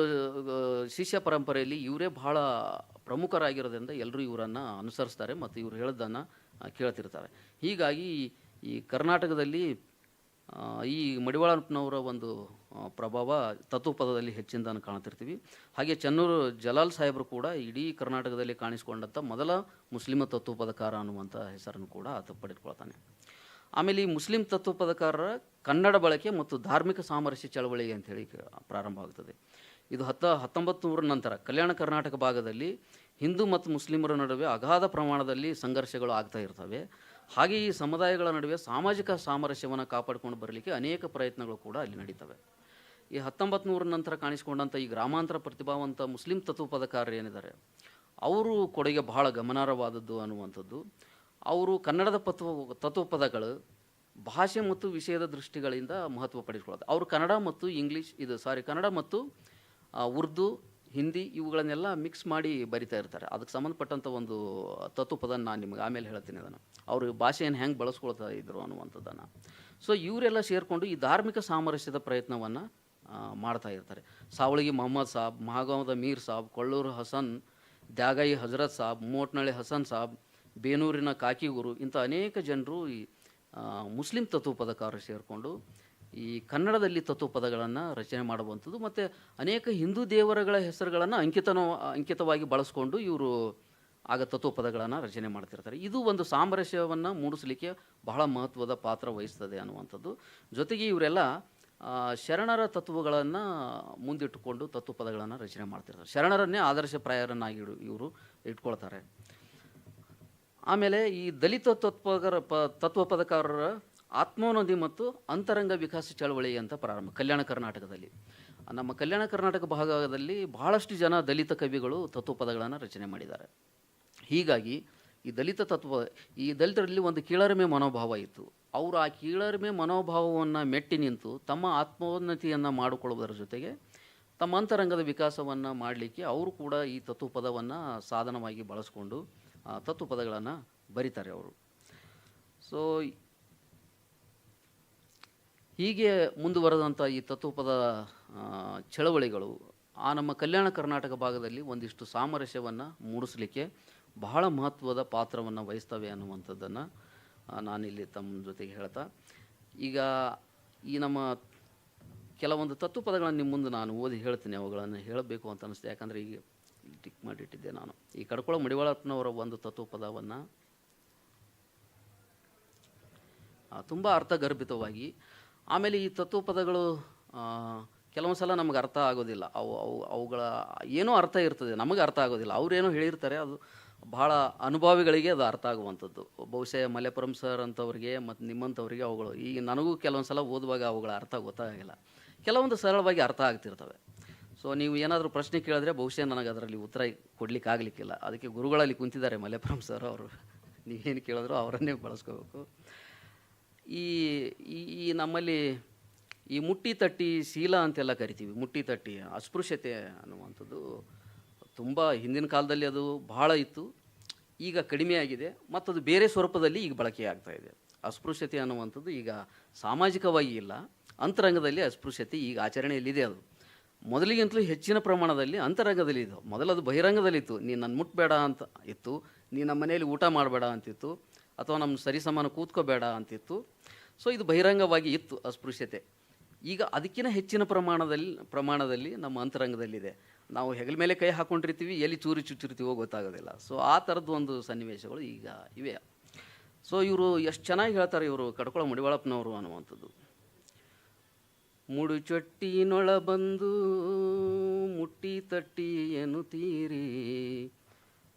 ಶಿಷ್ಯ ಪರಂಪರೆಯಲ್ಲಿ ಇವರೇ ಬಹಳ ಪ್ರಮುಖರಾಗಿರೋದ್ರಿಂದ ಎಲ್ಲರೂ ಇವರನ್ನು ಅನುಸರಿಸ್ತಾರೆ ಮತ್ತು ಇವರು ಹೇಳೋದನ್ನು ಕೇಳ್ತಿರ್ತಾರೆ. ಹೀಗಾಗಿ ಈ ಕರ್ನಾಟಕದಲ್ಲಿ ಈ ಮಡಿವಾಳಪ್ಪನವರ ಒಂದು ಪ್ರಭಾವ ತತ್ವಪದದಲ್ಲಿ ಹೆಚ್ಚಿಂದನ್ನು ಕಾಣ್ತಿರ್ತೀವಿ. ಹಾಗೆ ಚನ್ನೂರು ಜಲಾಲ್ ಸಾಹೇಬರು ಕೂಡ ಇಡೀ ಕರ್ನಾಟಕದಲ್ಲಿ ಕಾಣಿಸಿಕೊಂಡಂಥ ಮೊದಲ ಮುಸ್ಲಿಮ ತತ್ವಪದಕಾರ ಅನ್ನುವಂಥ ಹೆಸರನ್ನು ಕೂಡ ಆತ ಪಡೆದುಕೊಳ್ತಾನೆ. ಆಮೇಲೆ ಈ ಮುಸ್ಲಿಂ ತತ್ವಪದಕಾರರ ಕನ್ನಡ ಬಳಕೆ ಮತ್ತು ಧಾರ್ಮಿಕ ಸಾಮರಸ್ಯ ಚಳವಳಿ ಅಂಥೇಳಿ ಪ್ರಾರಂಭ ಆಗ್ತದೆ. ಇದು 1900 ನಂತರ ಕಲ್ಯಾಣ ಕರ್ನಾಟಕ ಭಾಗದಲ್ಲಿ ಹಿಂದೂ ಮತ್ತು ಮುಸ್ಲಿಮರ ನಡುವೆ ಅಗಾಧ ಪ್ರಮಾಣದಲ್ಲಿ ಸಂಘರ್ಷಗಳು ಆಗ್ತಾ ಇರ್ತವೆ. ಹಾಗೆ ಈ ಸಮುದಾಯಗಳ ನಡುವೆ ಸಾಮಾಜಿಕ ಸಾಮರಸ್ಯವನ್ನು ಕಾಪಾಡಿಕೊಂಡು ಬರಲಿಕ್ಕೆ ಅನೇಕ ಪ್ರಯತ್ನಗಳು ಕೂಡ ಅಲ್ಲಿ ನಡೀತವೆ. ಈ 1900 ನಂತರ ಕಾಣಿಸಿಕೊಂಡಂಥ ಈ ಗ್ರಾಮಾಂತರ ಪ್ರತಿಭಾವಂತ ಮುಸ್ಲಿಂ ತತ್ವಪದಕಾರರು ಏನಿದ್ದಾರೆ, ಅವರು ಕೊಡುಗೆ ಬಹಳ ಗಮನಾರ್ಹವಾದದ್ದು ಅನ್ನುವಂಥದ್ದು. ಅವರು ಕನ್ನಡದ ತತ್ವಪದಗಳು ಭಾಷೆ ಮತ್ತು ವಿಷಯದ ದೃಷ್ಟಿಗಳಿಂದ ಮಹತ್ವ ಪಡೆದುಕೊಳ್ಳೋದು. ಅವರು ಕನ್ನಡ ಮತ್ತು ಉರ್ದು, ಹಿಂದಿ ಇವುಗಳನ್ನೆಲ್ಲ ಮಿಕ್ಸ್ ಮಾಡಿ ಬರಿತಾ ಇರ್ತಾರೆ. ಅದಕ್ಕೆ ಸಂಬಂಧಪಟ್ಟಂಥ ಒಂದು ತತ್ವಪದ ನಾನು ನಿಮಗೆ ಆಮೇಲೆ ಹೇಳ್ತೀನಿ ಅದನ್ನು, ಅವರು ಭಾಷೆಯನ್ನು ಹೆಂಗೆ ಬಳಸ್ಕೊಳ್ತಾ ಇದ್ರು ಅನ್ನುವಂಥದ್ದನ್ನು. ಸೊ ಇವರೆಲ್ಲ ಸೇರಿಕೊಂಡು ಈ ಧಾರ್ಮಿಕ ಸಾಮರಸ್ಯದ ಪ್ರಯತ್ನವನ್ನು ಮಾಡ್ತಾ ಇರ್ತಾರೆ. ಸಾವಳಗಿ ಮೊಹಮ್ಮದ್ ಸಾಬ್, ಮಹಾಗಾಂವದ ಮೀರ್ ಸಾಬ್, ಕೊಳ್ಳೂರು ಹಸನ್, ದ್ಯಾಗಾಯಿ ಹಜರತ್ ಸಾಬ್, ಮೋಟ್ನಳ್ಳಿ ಹಸನ್ ಸಾಬ್, ಬೇನೂರಿನ ಕಾಕಿಗುರು, ಇಂಥ ಅನೇಕ ಜನರು ಈ ಮುಸ್ಲಿಂ ತತ್ವಪದಕಾರರು ಸೇರಿಕೊಂಡು ಈ ಕನ್ನಡದಲ್ಲಿ ತತ್ವಪದಗಳನ್ನು ರಚನೆ ಮಾಡುವಂಥದ್ದು. ಮತ್ತು ಅನೇಕ ಹಿಂದೂ ದೇವರುಗಳ ಹೆಸರುಗಳನ್ನು ಅಂಕಿತವಾಗಿ ಬಳಸ್ಕೊಂಡು ಇವರು ಆಗ ತತ್ವಪದಗಳನ್ನು ರಚನೆ ಮಾಡ್ತಿರ್ತಾರೆ. ಇದು ಒಂದು ಸಾಮರಸ್ಯವನ್ನು ಮೂಡಿಸಲಿಕ್ಕೆ ಬಹಳ ಮಹತ್ವದ ಪಾತ್ರ ವಹಿಸ್ತದೆ ಅನ್ನುವಂಥದ್ದು. ಜೊತೆಗೆ ಇವರೆಲ್ಲ ಶರಣರ ತತ್ವಗಳನ್ನು ಮುಂದಿಟ್ಟುಕೊಂಡು ತತ್ವಪದಗಳನ್ನು ರಚನೆ ಮಾಡ್ತಿರ್ತಾರೆ. ಶರಣರನ್ನೇ ಆದರ್ಶಪ್ರಾಯರನ್ನಾಗಿ ಇವರು ಇಟ್ಕೊಳ್ತಾರೆ. ಆಮೇಲೆ ಈ ದಲಿತ ತತ್ವಪದಕಾರರ ಆತ್ಮೋನ್ನತಿ ಮತ್ತು ಅಂತರಂಗ ವಿಕಾಸ ಚಳವಳಿ ಅಂತ ಪ್ರಾರಂಭ ಕಲ್ಯಾಣ ಕರ್ನಾಟಕದಲ್ಲಿ. ನಮ್ಮ ಕಲ್ಯಾಣ ಕರ್ನಾಟಕ ಭಾಗದಲ್ಲಿ ಬಹಳಷ್ಟು ಜನ ದಲಿತ ಕವಿಗಳು ತತ್ವಪದಗಳನ್ನು ರಚನೆ ಮಾಡಿದ್ದಾರೆ. ಹೀಗಾಗಿ ಈ ದಲಿತರಲ್ಲಿ ಒಂದು ಕೀಳರಿಮೆ ಮನೋಭಾವ ಇತ್ತು. ಅವರು ಆ ಕೀಳರಿಮೆ ಮನೋಭಾವವನ್ನು ಮೆಟ್ಟಿ ನಿಂತು ತಮ್ಮ ಆತ್ಮೋನ್ನತಿಯನ್ನು ಮಾಡಿಕೊಳ್ಳುವುದರ ಜೊತೆಗೆ ತಮ್ಮ ಅಂತರಂಗದ ವಿಕಾಸವನ್ನು ಮಾಡಲಿಕ್ಕೆ ಅವರು ಕೂಡ ಈ ತತ್ವಪದವನ್ನು ಸಾಧನವಾಗಿ ಬಳಸ್ಕೊಂಡು ತತ್ವಪದಗಳನ್ನು ಬರೀತಾರೆ ಅವರು. ಸೊ ಹೀಗೆ ಮುಂದುವರೆದಂಥ ಈ ತತ್ವಪದ ಚಳವಳಿಗಳು ನಮ್ಮ ಕಲ್ಯಾಣ ಕರ್ನಾಟಕ ಭಾಗದಲ್ಲಿ ಒಂದಿಷ್ಟು ಸಾಮರಸ್ಯವನ್ನು ಮೂಡಿಸಲಿಕ್ಕೆ ಬಹಳ ಮಹತ್ವದ ಪಾತ್ರವನ್ನು ವಹಿಸ್ತವೆ ಅನ್ನುವಂಥದ್ದನ್ನು ನಾನಿಲ್ಲಿ ತಮ್ಮ ಜೊತೆಗೆ ಹೇಳ್ತಾ, ಈಗ ಈ ನಮ್ಮ ಕೆಲವೊಂದು ತತ್ವಪದಗಳನ್ನು ನಿಮ್ಮ ಮುಂದೆ ನಾನು ಓದಿ ಹೇಳ್ತೀನಿ. ಅವುಗಳನ್ನು ಹೇಳಬೇಕು ಅಂತ ಅನಿಸ್ತು, ಯಾಕಂದರೆ ಈಗ ಟಿಕ್ ಮಾಡಿಟ್ಟಿದ್ದೆ ನಾನು. ಈ ಕಡ್ಕೊಳ ಮಡಿವಾಳಪ್ಪನವರ ಒಂದು ತತ್ವಪದವನ್ನು ತುಂಬ ಅರ್ಥಗರ್ಭಿತವಾಗಿ, ಆಮೇಲೆ ಈ ತತ್ವಪದಗಳು ಕೆಲವೊಂದು ಸಲ ನಮಗೆ ಅರ್ಥ ಆಗೋದಿಲ್ಲ. ಅವುಗಳ ಏನೋ ಅರ್ಥ ಇರ್ತದೆ, ನಮಗೆ ಅರ್ಥ ಆಗೋದಿಲ್ಲ. ಅವರೇನೋ ಹೇಳಿರ್ತಾರೆ, ಅದು ಭಾಳ ಅನುಭವಿಗಳಿಗೆ ಅದು ಅರ್ಥ ಆಗುವಂಥದ್ದು. ಬಹುಶಃ ಮಲ್ಲೇಪುರಂ ಸರ್ ಅಂಥವ್ರಿಗೆ ಮತ್ತು ನಿಮ್ಮಂಥವ್ರಿಗೆ ಅವುಗಳು ಈಗ ನನಗೂ ಕೆಲವೊಂದು ಸಲ ಓದುವಾಗ ಅವುಗಳ ಅರ್ಥ ಗೊತ್ತಾಗಿಲ್ಲ. ಕೆಲವೊಂದು ಸರಳವಾಗಿ ಅರ್ಥ ಆಗ್ತಿರ್ತವೆ. ಸೊ ನೀವು ಏನಾದರೂ ಪ್ರಶ್ನೆ ಕೇಳಿದ್ರೆ ಬಹುಶಃ ನನಗೆ ಅದರಲ್ಲಿ ಉತ್ತರ ಕೊಡಲಿಕ್ಕೆ ಆಗಲಿಕ್ಕಿಲ್ಲ. ಅದಕ್ಕೆ ಗುರುಗಳಲ್ಲಿ ಕುಂತಿದ್ದಾರೆ ಮಲ್ಲೇಪುರಂ ಸರ್ ಅವರು, ನೀವೇನು ಕೇಳಿದ್ರು ಅವರನ್ನೇ ಬಳಸ್ಕೋಬೇಕು. ಈ ನಮ್ಮಲ್ಲಿ ಈ ಮುಟ್ಟಿ ತಟ್ಟಿ ಶೀಲ ಅಂತೆಲ್ಲ ಕರಿತೀವಿ. ಮುಟ್ಟಿ ತಟ್ಟಿ ಅಸ್ಪೃಶ್ಯತೆ ಅನ್ನುವಂಥದ್ದು ತುಂಬ ಹಿಂದಿನ ಕಾಲದಲ್ಲಿ ಅದು ಬಹಳ ಇತ್ತು. ಈಗ ಕಡಿಮೆಯಾಗಿದೆ ಮತ್ತು ಅದು ಬೇರೆ ಸ್ವರೂಪದಲ್ಲಿ ಈಗ ಬಳಕೆಯಾಗ್ತಾ ಇದೆ. ಅಸ್ಪೃಶ್ಯತೆ ಅನ್ನುವಂಥದ್ದು ಈಗ ಸಾಮಾಜಿಕವಾಗಿ ಇಲ್ಲ, ಅಂತರಂಗದಲ್ಲಿ ಅಸ್ಪೃಶ್ಯತೆ ಈಗ ಆಚರಣೆಯಲ್ಲಿದೆ. ಅದು ಮೊದಲಿಗಿಂತಲೂ ಹೆಚ್ಚಿನ ಪ್ರಮಾಣದಲ್ಲಿ ಅಂತರಂಗದಲ್ಲಿ ಇದು. ಮೊದಲು ಅದು ಬಹಿರಂಗದಲ್ಲಿತ್ತು, ನೀನು ನನ್ನ ಮುಟ್ಬೇಡ ಅಂತ ಇತ್ತು, ನೀನು ನಮ್ಮ ಮನೆಯಲ್ಲಿ ಊಟ ಮಾಡಬೇಡ ಅಂತಿತ್ತು, ಅಥವಾ ನಮ್ಮ ಸರಿಸಮಾನ ಕೂತ್ಕೋಬೇಡ ಅಂತಿತ್ತು. ಸೊ ಇದು ಬಹಿರಂಗವಾಗಿ ಇತ್ತು ಅಸ್ಪೃಶ್ಯತೆ. ಈಗ ಅದಕ್ಕಿಂತ ಹೆಚ್ಚಿನ ಪ್ರಮಾಣದಲ್ಲಿ ನಮ್ಮ ಅಂತರಂಗದಲ್ಲಿದೆ. ನಾವು ಹೆಗಲ ಮೇಲೆ ಕೈ ಹಾಕ್ಕೊಂಡಿರ್ತೀವಿ, ಎಲ್ಲಿ ಚೂರಿ ಚುಚ್ಚಿರ್ತೀವೋ ಗೊತ್ತಾಗೋದಿಲ್ಲ. ಸೊ ಆ ಥರದ್ದು ಒಂದು ಸನ್ನಿವೇಶಗಳು ಈಗ ಇವೆ. ಸೊ ಇವರು ಎಷ್ಟು ಚೆನ್ನಾಗಿ ಹೇಳ್ತಾರೆ ಇವರು ಕಡ್ಕೊಳ ಮಡಿವಾಳಪ್ಪನವರು ಅನ್ನುವಂಥದ್ದು. ಮುಡುಚೊಟ್ಟಿನೊಳ ಬಂದು ಮುಟ್ಟಿ ತಟ್ಟಿ ಎನ್ನುತ್ತೀರಿ,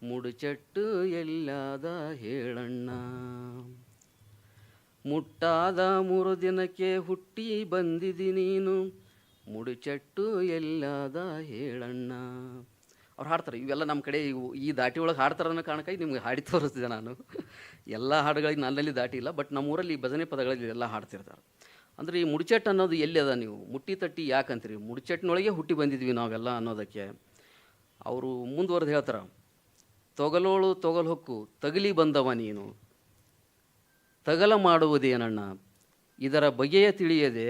ಮುಡುಚಟ್ಟು ಎಲ್ಲಾದ ಹೇಳಣ್ಣ, ಮುಟ್ಟಾದ 3 ದಿನಕ್ಕೆ ಹುಟ್ಟಿ ಬಂದಿದಿ ನೀನು, ಮುಡುಚಟ್ಟು ಎಲ್ಲಾದ ಹೇಳಣ್ಣ. ಅವ್ರು ಹಾಡ್ತಾರೆ. ಇವೆಲ್ಲ ನಮ್ಮ ಕಡೆ ಈ ದಾಟಿ ಒಳಗೆ ಹಾಡ್ತಾರೆ ಅನ್ನೋ ಕಾರಣಕ್ಕಾಗಿ ನಿಮ್ಗೆ ಹಾಡಿ ತೋರಿಸ್ತಿದ್ದೆ ನಾನು. ಎಲ್ಲ ಹಾಡುಗಳಿಗೆ ನನ್ನಲ್ಲಿ ದಾಟಿ ಇಲ್ಲ, ಬಟ್ ನಮ್ಮೂರಲ್ಲಿ ಭಜನೆ ಪದಗಳಲ್ಲಿ ಎಲ್ಲ ಹಾಡ್ತಿರ್ತಾರೆ. ಅಂದರೆ ಈ ಮುಡುಚಟ್ಟು ಅನ್ನೋದು ಎಲ್ಲಿ ಅದ, ನೀವು ಮುಟ್ಟಿ ತಟ್ಟಿ ಯಾಕಂತೀರಿ, ಮುಡುಚಟ್ಟಿನೊಳಗೆ ಹುಟ್ಟಿ ಬಂದಿದ್ವಿ ನಾವೆಲ್ಲ ಅನ್ನೋದಕ್ಕೆ. ಅವರು ಮುಂದುವರೆದು ಹೇಳ್ತಾರೆ, ತೊಗಲೋಳು ತೊಗಲು ಹೊಕ್ಕು ತಗಲಿ ಬಂದವ ನೀನು, ತಗಲ ಮಾಡುವುದೇನಣ್ಣ, ಇದರ ಬಗೆಯ ತಿಳಿಯದೆ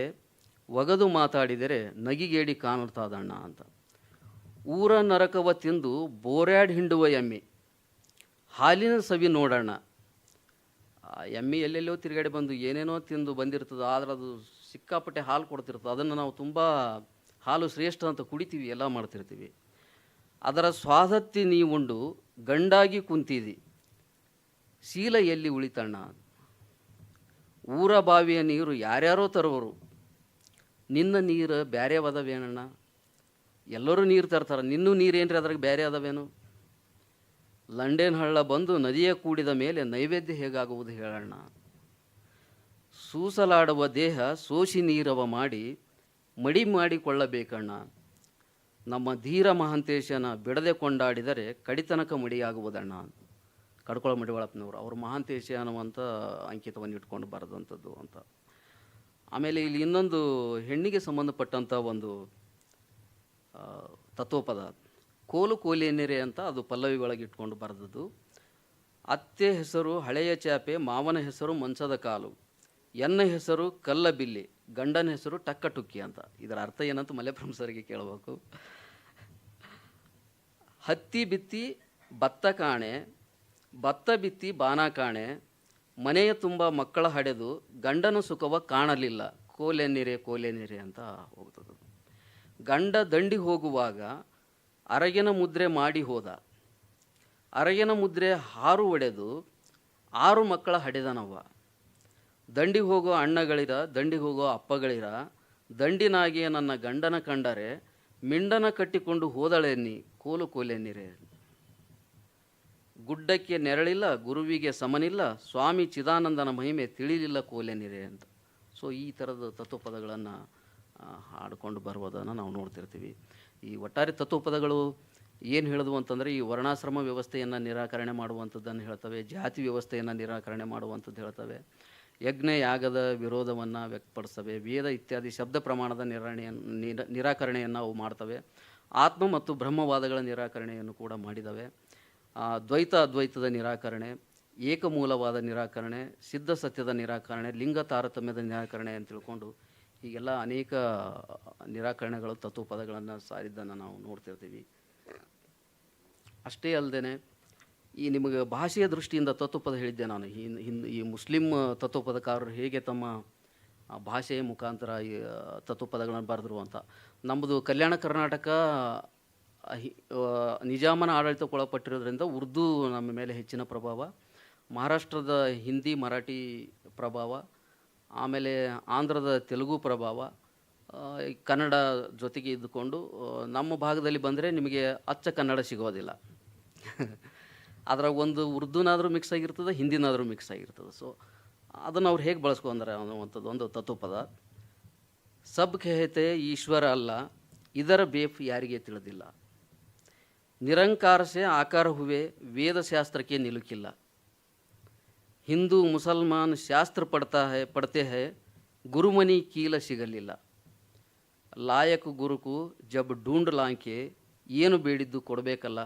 ಒಗದು ಮಾತಾಡಿದರೆ ನಗಿಗೇಡಿ ಕಾಣುತ್ತಾದಣ್ಣ ಅಂತ. ಊರ ನರಕವ ತಿಂದು ಬೋರ್ಯಾಡ್ ಹಿಂಡುವ ಎಮ್ಮೆ, ಹಾಲಿನ ಸವಿ ನೋಡೋಣ. ಎಮ್ಮೆ ಎಲ್ಲೆಲ್ಲೋ ತಿರುಗಾಡಿ ಬಂದು ಏನೇನೋ ತಿಂದು ಬಂದಿರ್ತದೆ, ಆದರೆ ಅದು ಸಿಕ್ಕಾಪಟ್ಟೆ ಹಾಲು ಕೊಡ್ತಿರ್ತದೆ. ಅದನ್ನು ನಾವು ತುಂಬ ಹಾಲು ಶ್ರೇಷ್ಠ ಅಂತ ಕುಡಿತೀವಿ, ಎಲ್ಲ ಮಾಡ್ತಿರ್ತೀವಿ. ಅದರ ಸ್ವಾದತ್ತಿ ನೀವುಂಡು ಗಂಡಾಗಿ ಕುಂತಿದಿ, ಶೀಲ ಎಲ್ಲಿ ಉಳಿತಣ್ಣ. ಊರ ಬಾವಿಯ ನೀರು ಯಾರ್ಯಾರೋ ತರುವರು, ನಿನ್ನ ನೀರು ಬೇರೆ ಅದಾವೇನಣ್ಣ. ಎಲ್ಲರೂ ನೀರು ತರ್ತಾರೆ, ನಿನ್ನೂ ನೀರೇನ್ರಿ ಅದ್ರಾಗ ಬೇರೆ ಅದಾವೇನು. ಲಂಡನ್ ಹಳ್ಳ ಬಂದು ನದಿಯ ಕೂಡಿದ ಮೇಲೆ ನೈವೇದ್ಯ ಹೇಗಾಗುವುದು ಹೇಳಣ್ಣ. ಸೂಸಲಾಡುವ ದೇಹ ಸೋಸಿ ನೀರವ ಮಾಡಿ ಮಡಿ ಮಾಡಿಕೊಳ್ಳಬೇಕಣ್ಣ. ನಮ್ಮ ಧೀರ ಮಹಾಂತೇಶನ ಬಿಡದೆ ಕೊಂಡಾಡಿದರೆ ಕಡಿತನಕ ಮಡಿಯಾಗುವುದಣ್ಣ. ಕಡ್ಕೊಳ ಮಡಿವಾಳಪ್ಪನವರು ಅವರು ಮಹಾಂತೇಶ ಅನ್ನುವಂಥ ಅಂಕಿತವನ್ನು ಇಟ್ಕೊಂಡು ಬರೆದಂಥದ್ದು ಅಂತ. ಆಮೇಲೆ ಇಲ್ಲಿ ಇನ್ನೊಂದು ಹೆಣ್ಣಿಗೆ ಸಂಬಂಧಪಟ್ಟಂಥ ಒಂದು ತತ್ವಪದ, ಕೋಲು ಕೋಲೇನೆರೆ ಅಂತ, ಅದು ಪಲ್ಲವಿ ಒಳಗೆ ಇಟ್ಕೊಂಡು ಬರೆದದ್ದು. ಅತ್ತೆ ಹೆಸರು ಹಳೆಯ ಚಾಪೆ, ಮಾವನ ಹೆಸರು ಮಂಚದ ಕಾಲು, ಎನ್ನ ಹೆಸರು ಕಲ್ಲ ಬಿಲ್ಲಿ, ಗಂಡನ ಹೆಸರು ಟಕ್ಕ ಟುಕ್ಕಿ ಅಂತ. ಇದರ ಅರ್ಥ ಏನಂತ ಮಲ್ಲೇಪುರಂ ಸರ್ಗೆ ಕೇಳಬೇಕು. ಹತ್ತಿ ಬಿತ್ತಿ ಭತ್ತ ಕಾಣೆ, ಭತ್ತ ಬಿತ್ತಿ ಬಾನ ಕಾಣೆ, ಮನೆಯ ತುಂಬ ಮಕ್ಕಳ ಹಡೆದು ಗಂಡನ ಸುಖವ ಕಾಣಲಿಲ್ಲ, ಕೋಲೆನ್ನಿರೆ ಕೋಲೆನ್ನಿರೆ ಅಂತ ಹೋಗ್ತದೆ. ಗಂಡ ದಂಡಿ ಹೋಗುವಾಗ ಅರಗಿನ ಮುದ್ರೆ ಮಾಡಿ ಹೋದ, ಅರಗಿನ ಮುದ್ರೆ 6 ಒಡೆದು 6 ಮಕ್ಕಳ ಹಡೆದನವ್ವ. ದಂಡಿ ಹೋಗೋ ಅಣ್ಣಗಳಿರ, ದಂಡಿ ಹೋಗೋ ಅಪ್ಪಗಳಿರ, ದಂಡಿನಾಗೆ ನನ್ನ ಗಂಡನ ಕಂಡರೆ ಮಿಂಡನ ಕಟ್ಟಿಕೊಂಡು ಹೋದಳೆನ್ನಿ, ಕೋಲು ಕೋಲೆನ್ನಿರೆ. ಗುಡ್ಡಕ್ಕೆ ನೆರಳಿಲ್ಲ, ಗುರುವಿಗೆ ಸಮನಿಲ್ಲ, ಸ್ವಾಮಿ ಚಿದಾನಂದನ ಮಹಿಮೆ ತಿಳಿಲಿಲ್ಲ ಕೋಲೆನ್ನಿರೆ ಅಂತ. ಸೊ ಈ ಥರದ ತತ್ವಪದಗಳನ್ನು ಹಾಡಿಕೊಂಡು ಬರುವುದನ್ನು ನಾವು ನೋಡ್ತಿರ್ತೀವಿ. ಈ ಒಟ್ಟಾರೆ ತತ್ವಪದಗಳು ಏನು ಹೇಳಿದ್ವು ಅಂತಂದರೆ, ಈ ವರ್ಣಾಶ್ರಮ ವ್ಯವಸ್ಥೆಯನ್ನು ನಿರಾಕರಣೆ ಮಾಡುವಂಥದ್ದನ್ನು ಹೇಳ್ತವೆ, ಜಾತಿ ವ್ಯವಸ್ಥೆಯನ್ನು ನಿರಾಕರಣೆ ಮಾಡುವಂಥದ್ದು ಹೇಳ್ತವೆ, ಯಜ್ಞ ಯಾಗದ ವಿರೋಧವನ್ನು ವ್ಯಕ್ತಪಡಿಸ್ತವೆ, ವೇದ ಇತ್ಯಾದಿ ಶಬ್ದ ಪ್ರಮಾಣದ ನಿರಾಕರಣೆಯನ್ನು ಅವು ಮಾಡ್ತವೆ, ಆತ್ಮ ಮತ್ತು ಬ್ರಹ್ಮವಾದಗಳ ನಿರಾಕರಣೆಯನ್ನು ಕೂಡ ಮಾಡಿದವೆ, ದ್ವೈತ ಅದ್ವೈತದ ನಿರಾಕರಣೆ, ಏಕಮೂಲವಾದ ನಿರಾಕರಣೆ, ಸಿದ್ಧ ಸತ್ಯದ ನಿರಾಕರಣೆ, ಲಿಂಗ ತಾರತಮ್ಯದ ನಿರಾಕರಣೆ ಅಂತ ತಿಳ್ಕೊಂಡು ಹೀಗೆಲ್ಲ ಅನೇಕ ನಿರಾಕರಣೆಗಳು ತತ್ವಪದಗಳನ್ನು ಸಾರಿದ್ದನ್ನು ನಾವು ನೋಡ್ತಿರ್ತೀವಿ. ಅಷ್ಟೇ ಅಲ್ಲದೆ ಈ ನಿಮಗೆ ಭಾಷೆಯ ದೃಷ್ಟಿಯಿಂದ ತತ್ವಪದ ಹೇಳಿದ್ದೆ ನಾನು. ಈ ಮುಸ್ಲಿಂ ತತ್ವಪದಕಾರರು ಹೇಗೆ ತಮ್ಮ ಭಾಷೆಯ ಮುಖಾಂತರ ಈ ತತ್ವಪದಗಳನ್ನು ಬರೆದ್ರು ಅಂತ. ನಮ್ಮದು ಕಲ್ಯಾಣ ಕರ್ನಾಟಕ ನಿಜಾಮನ ಆಡಳಿತಕ್ಕೊಳಪಟ್ಟಿರೋದ್ರಿಂದ ಉರ್ದು ನಮ್ಮ ಮೇಲೆ ಹೆಚ್ಚಿನ ಪ್ರಭಾವ, ಮಹಾರಾಷ್ಟ್ರದ ಹಿಂದಿ ಮರಾಠಿ ಪ್ರಭಾವ, ಆಮೇಲೆ ಆಂಧ್ರದ ತೆಲುಗು ಪ್ರಭಾವ, ಕನ್ನಡ ಜೊತೆಗೆ ಇದ್ದುಕೊಂಡು ನಮ್ಮ ಭಾಗದಲ್ಲಿ ಬಂದರೆ ನಿಮಗೆ ಅಚ್ಚ ಕನ್ನಡ ಸಿಗೋದಿಲ್ಲ. ಅದ್ರಾಗ ಒಂದು ಉರ್ದುನಾದರೂ ಮಿಕ್ಸ್ ಆಗಿರ್ತದೆ, ಹಿಂದಿನಾದರೂ ಮಿಕ್ಸ್ ಆಗಿರ್ತದೆ. ಸೊ ಅದನ್ನು ಅವ್ರು ಹೇಗೆ ಬಳಸ್ಕೊಂಡ್ರೆ ಅನ್ನುವಂಥದ್ದು ಒಂದು ತತ್ವಪದ. ಸಬ್ ಖೇತೆ ಈಶ್ವರ ಅಲ್ಲ, ಇದರ ಬೇಫ್ ಯಾರಿಗೆ ತಿಳಿದಿಲ್ಲ, ನಿರಂಕಾರ ಸೆ ಆಕಾರ ಹುವೆ ವೇದಶಾಸ್ತ್ರಕ್ಕೆ ನಿಲುಕಿಲ್ಲ, ಹಿಂದೂ ಮುಸಲ್ಮಾನ್ ಶಾಸ್ತ್ರ ಪಡ್ತೆ ಹೈ ಗುರುಮನಿ ಕೀಲ ಸಿಗಲಿಲ್ಲ, ಲಾಯಕ್ ಗುರುಕು ಜಬ್ ಡೂಂಡ್ ಲಾಂಕೆ ಏನು ಬೇಡಿದ್ದು ಕೊಡಬೇಕಲ್ಲ,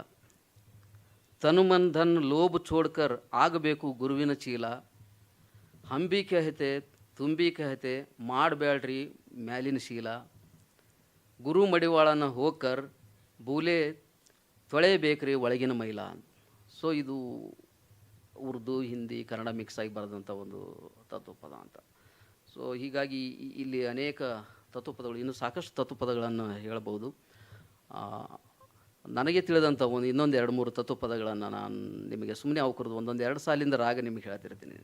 ತನುಮನ್ ಧನ್ ಲೋಭ ಚೋಡ್ಕರ್ ಆಗಬೇಕು ಗುರುವಿನ ಚೀಲ, ಹಂಬಿ ಕಹತೆ ತುಂಬಿ ಕಹತೆ ಮಾಡಬೇಡ್ರಿ ಮ್ಯಾಲಿನ ಶೀಲ, ಗುರು ಮಡಿವಾಳನ ಹೋಕರ್ ಬೂಲೆ ತೊಳೆಯಬೇಕ್ರಿ ಒಳಗಿನ ಮೈಲ. ಸೊ ಇದು ಉರ್ದು ಹಿಂದಿ ಕನ್ನಡ ಮಿಕ್ಸ್ ಆಗಿ ಬರೆದಂಥ ಒಂದು ತತ್ವಪದ ಅಂತ. ಸೊ ಹೀಗಾಗಿ ಇಲ್ಲಿ ಅನೇಕ ತತ್ವಪದಗಳು, ಇನ್ನೂ ಸಾಕಷ್ಟು ತತ್ವಪದಗಳನ್ನು ಹೇಳ್ಬೋದು. ನನಗೆ ತಿಳಿದಂಥ ಇನ್ನೊಂದು 2-3 ತತ್ವಪದಗಳನ್ನು ನಾನು ನಿಮಗೆ ಸುಮ್ಮನೆ ಅವಕರದು ಒಂದೊಂದು 2 ಸಾಲಿಂದ ರಾಗ ನಿಮಗೆ ಹೇಳ್ತಿರ್ತೀನಿ.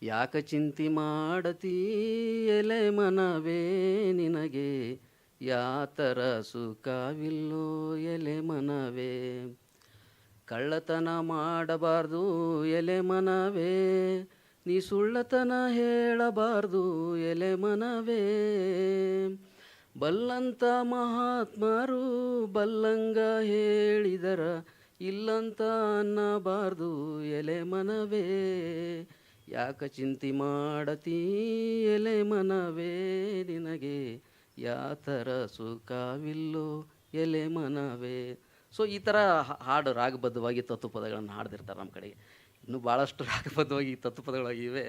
ಯಾಕ ಚಿಂತೆ ಮಾಡತೀ ಎಲೆ ಮನವೇ ನಿನಗೆ, ಯಾತರ ಸುಖವಿಲ್ಲೋ ಎಲೆ ಮನವೇ, ಕಳ್ಳತನ ಮಾಡಬಾರ್ದು ಎಲೆ ಮನವೇ, ನೀ ಸುಳ್ಳತನ ಹೇಳಬಾರ್ದು ಎಲೆ ಮನವೇ, ಬಲ್ಲಂತ ಮಹಾತ್ಮರು ಬಲ್ಲಂಗ ಹೇಳಿದರ ಇಲ್ಲಂತ ಅನ್ನಬಾರ್ದು ಎಲೆ ಮನವೇ, ಯಾಕ ಚಿಂತೆ ಮಾಡತೀ ಎಲೆ ಮನವೇ ನಿನಗೆ, ಯಾತರ ಸುಖವಿಲ್ಲೋ ಎಲೆ ಮನವೇ. ಸೊ ಈ ಥರ ಹಾಡು ರಾಗಬದ್ಧವಾಗಿ ತತ್ವಪದಗಳನ್ನು ಹಾಡ್ದಿರ್ತಾರೆ ನಮ್ಮ ಕಡೆಗೆ. ಇನ್ನೂ ಭಾಳಷ್ಟು ರಾಗಬದ್ಧವಾಗಿ ತತ್ವಪದಗಳಾಗಿವೆ,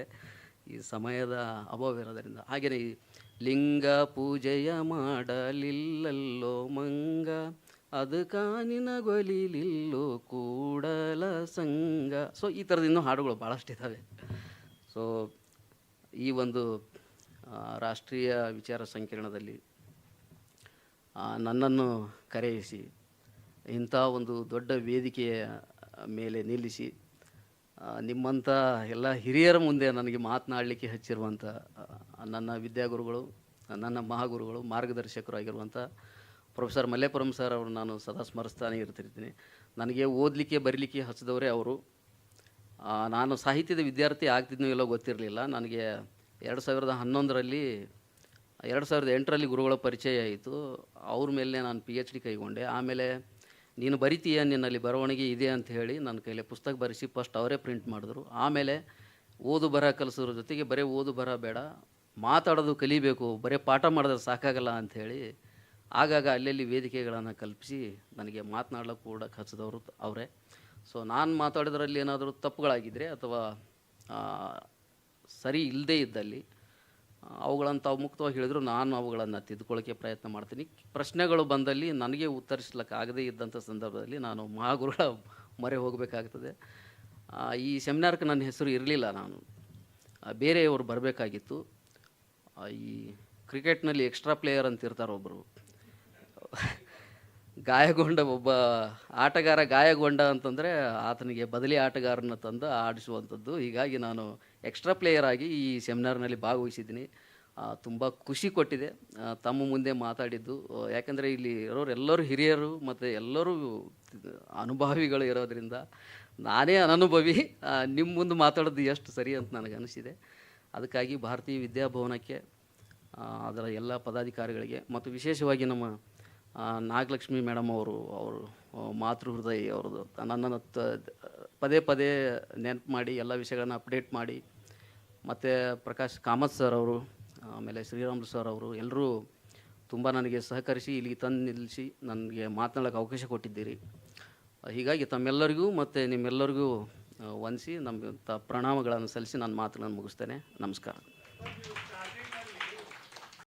ಈ ಸಮಯದ ಅಭಾವ ಇರೋದರಿಂದ. ಹಾಗೆಯೇ ಈ ಲಿಂಗ ಪೂಜೆಯ ಮಾಡಲಿಲ್ಲಲ್ಲೋ ಮಂಗ, ಅದಕ್ಕ ನಿನಗೊಲಿಲಿಲ್ಲೋ ಕೂಡಲ ಸಂಗ. ಸೊ ಈ ಥರದ ಇನ್ನೂ ಹಾಡುಗಳು ಭಾಳಷ್ಟು ಇದ್ದಾವೆ. ಸೊ ಈ ಒಂದು ರಾಷ್ಟ್ರೀಯ ವಿಚಾರ ಸಂಕಿರಣದಲ್ಲಿ ನನ್ನನ್ನು ಕರೆಯಿಸಿ ಇಂಥ ಒಂದು ದೊಡ್ಡ ವೇದಿಕೆಯ ಮೇಲೆ ನಿಲ್ಲಿಸಿ ನಿಮ್ಮಂಥ ಎಲ್ಲ ಹಿರಿಯರ ಮುಂದೆ ನನಗೆ ಮಾತನಾಡಲಿಕ್ಕೆ ಹಚ್ಚಿರುವಂಥ ನನ್ನ ವಿದ್ಯಾಗುರುಗಳು, ನನ್ನ ಮಹಾಗುರುಗಳು, ಮಾರ್ಗದರ್ಶಕರು ಆಗಿರುವಂಥ ಪ್ರೊಫೆಸರ್ ಮಲ್ಲೇಪುರಂ ಸರ್ ಅವರು ನಾನು ಸದಾ ಸ್ಮರಿಸ್ತಾನೆ ಇರ್ತಿರ್ತೀನಿ. ನನಗೆ ಓದಲಿಕ್ಕೆ ಬರೀಲಿಕ್ಕೆ ಹಚ್ಚಿದವರೇ ಅವರು. ನಾನು ಸಾಹಿತ್ಯದ ವಿದ್ಯಾರ್ಥಿ ಆಗ್ತಿದ್ನೋ ಎಲ್ಲೋ ಗೊತ್ತಿರಲಿಲ್ಲ. ನನಗೆ 2011ರಲ್ಲಿ 2008ರಲ್ಲಿ ಗುರುಗಳ ಪರಿಚಯ ಆಯಿತು. ಅವ್ರ ಮೇಲೆ ನಾನು PhD ಕೈಗೊಂಡೆ. ಆಮೇಲೆ ನೀನು ಬರಿತೀಯ, ನಿನ್ನಲ್ಲಿ ಬರವಣಿಗೆ ಇದೆ ಅಂತ ಹೇಳಿ ನನ್ನ ಕೈಲಿ ಪುಸ್ತಕ ಬರೆಸಿ ಫಸ್ಟ್ ಅವರೇ ಪ್ರಿಂಟ್ ಮಾಡಿದ್ರು. ಆಮೇಲೆ ಓದು ಬರಹ ಕಲಿಸೋದ್ರ ಜೊತೆಗೆ ಬರೀ ಓದು ಬರಹ ಬೇಡ, ಮಾತಾಡೋದು ಕಲಿಬೇಕು, ಬರೀ ಪಾಠ ಮಾಡಿದ್ರೆ ಸಾಕಾಗಲ್ಲ ಅಂಥೇಳಿ ಆಗಾಗ ಅಲ್ಲೆಲ್ಲಿ ವೇದಿಕೆಗಳನ್ನು ಕಲ್ಪಿಸಿ ನನಗೆ ಮಾತನಾಡ್ಲಿಕ್ಕೆ ಕೂಡ ಹಚ್ಚಿದವರು ಅವರೇ. ಸೊ ನಾನು ಮಾತಾಡೋದ್ರಲ್ಲಿ ಏನಾದರೂ ತಪ್ಪುಗಳಾಗಿದ್ದರೆ ಅಥವಾ ಸರಿ ಇಲ್ಲದೇ ಇದ್ದಲ್ಲಿ ಅವುಗಳನ್ನು ತಾವು ಮುಕ್ತವಾಗಿ ಹೇಳಿದ್ರು ನಾನು ಅವುಗಳನ್ನು ತಿದ್ದುಕೊಳ್ಳೋಕ್ಕೆ ಪ್ರಯತ್ನ ಮಾಡ್ತೀನಿ. ಪ್ರಶ್ನೆಗಳು ಬಂದಲ್ಲಿ ನನಗೆ ಉತ್ತರಿಸ್ಲಿಕ್ಕೆ ಆಗದೇ ಇದ್ದಂಥ ಸಂದರ್ಭದಲ್ಲಿ ನಾನು ಮಹಾಗುರುಗಳ ಮೊರೆ ಹೋಗಬೇಕಾಗ್ತದೆ. ಈ ಸೆಮಿನಾರ್ಗೆ ನನ್ನ ಹೆಸರು ಇರಲಿಲ್ಲ, ನಾನು ಬೇರೆಯವರು ಬರಬೇಕಾಗಿತ್ತು. ಈ ಕ್ರಿಕೆಟ್ನಲ್ಲಿ ಎಕ್ಸ್ಟ್ರಾ ಪ್ಲೇಯರ್ ಅಂತ ಇರ್ತಾರೆ ಒಬ್ಬರು, ಗಾಯಗೊಂಡ ಒಬ್ಬ ಆಟಗಾರ ಗಾಯಗೊಂಡ ಅಂತಂದರೆ ಆತನಿಗೆ ಬದಲಿ ಆಟಗಾರನ ತಂದು ಆಡಿಸುವಂಥದ್ದು. ಹೀಗಾಗಿ ನಾನು ಎಕ್ಸ್ಟ್ರಾ ಪ್ಲೇಯರ್ ಆಗಿ ಈ ಸೆಮಿನಾರ್ನಲ್ಲಿ ಭಾಗವಹಿಸಿದ್ದೀನಿ. ತುಂಬ ಖುಷಿ ಕೊಟ್ಟಿದೆ ತಮ್ಮ ಮುಂದೆ ಮಾತಾಡಿದ್ದು. ಯಾಕಂದರೆ ಇಲ್ಲಿ ಇರೋರೆಲ್ಲರೂ ಹಿರಿಯರು ಮತ್ತು ಎಲ್ಲರೂ ಅನುಭವಿಗಳು ಇರೋದರಿಂದ ನಾನೇ ಅನನುಭವಿ ನಿಮ್ಮ ಮುಂದೆ ಮಾತಾಡೋದು ಎಷ್ಟು ಸರಿ ಅಂತ ನನಗೆ ಅನಿಸಿದೆ. ಅದಕ್ಕಾಗಿ ಭಾರತೀಯ ವಿದ್ಯಾಭವನಕ್ಕೆ, ಅದರ ಎಲ್ಲ ಪದಾಧಿಕಾರಿಗಳಿಗೆ ಮತ್ತು ವಿಶೇಷವಾಗಿ ನಮ್ಮ ನಾಗಲಕ್ಷ್ಮಿ ಮೇಡಮ್ ಅವರು ಮಾತೃ ಹೃದಯ ಅವ್ರದ್ದು ನನ್ನನ್ನು ಪದೇ ಪದೇ ನೆನಪು ಮಾಡಿ ಎಲ್ಲ ವಿಷಯಗಳನ್ನು ಅಪ್ಡೇಟ್ ಮಾಡಿ, ಮತ್ತು ಪ್ರಕಾಶ್ ಕಾಮತ್ ಸರ್ ಅವರು, ಆಮೇಲೆ ಶ್ರೀರಾಮುಲು ಸರ್ ಅವರು ಎಲ್ಲರೂ ತುಂಬ ನನಗೆ ಸಹಕರಿಸಿ ಇಲ್ಲಿಗೆ ತಂದು ನಿಲ್ಲಿಸಿ ನನಗೆ ಮಾತನಾಡೋಕ್ಕೆ ಅವಕಾಶ ಕೊಟ್ಟಿದ್ದೀರಿ. ಹೀಗಾಗಿ ತಮ್ಮೆಲ್ಲರಿಗೂ ಮತ್ತು ನಿಮ್ಮೆಲ್ಲರಿಗೂ ವಂದಿಸಿ ನಮ್ಮ ಪ್ರಣಾಮಗಳನ್ನು ಸಲ್ಲಿಸಿ ನನ್ನ ಮಾತುಗಳನ್ನು ಮುಗಿಸ್ತೇನೆ. ನಮಸ್ಕಾರ.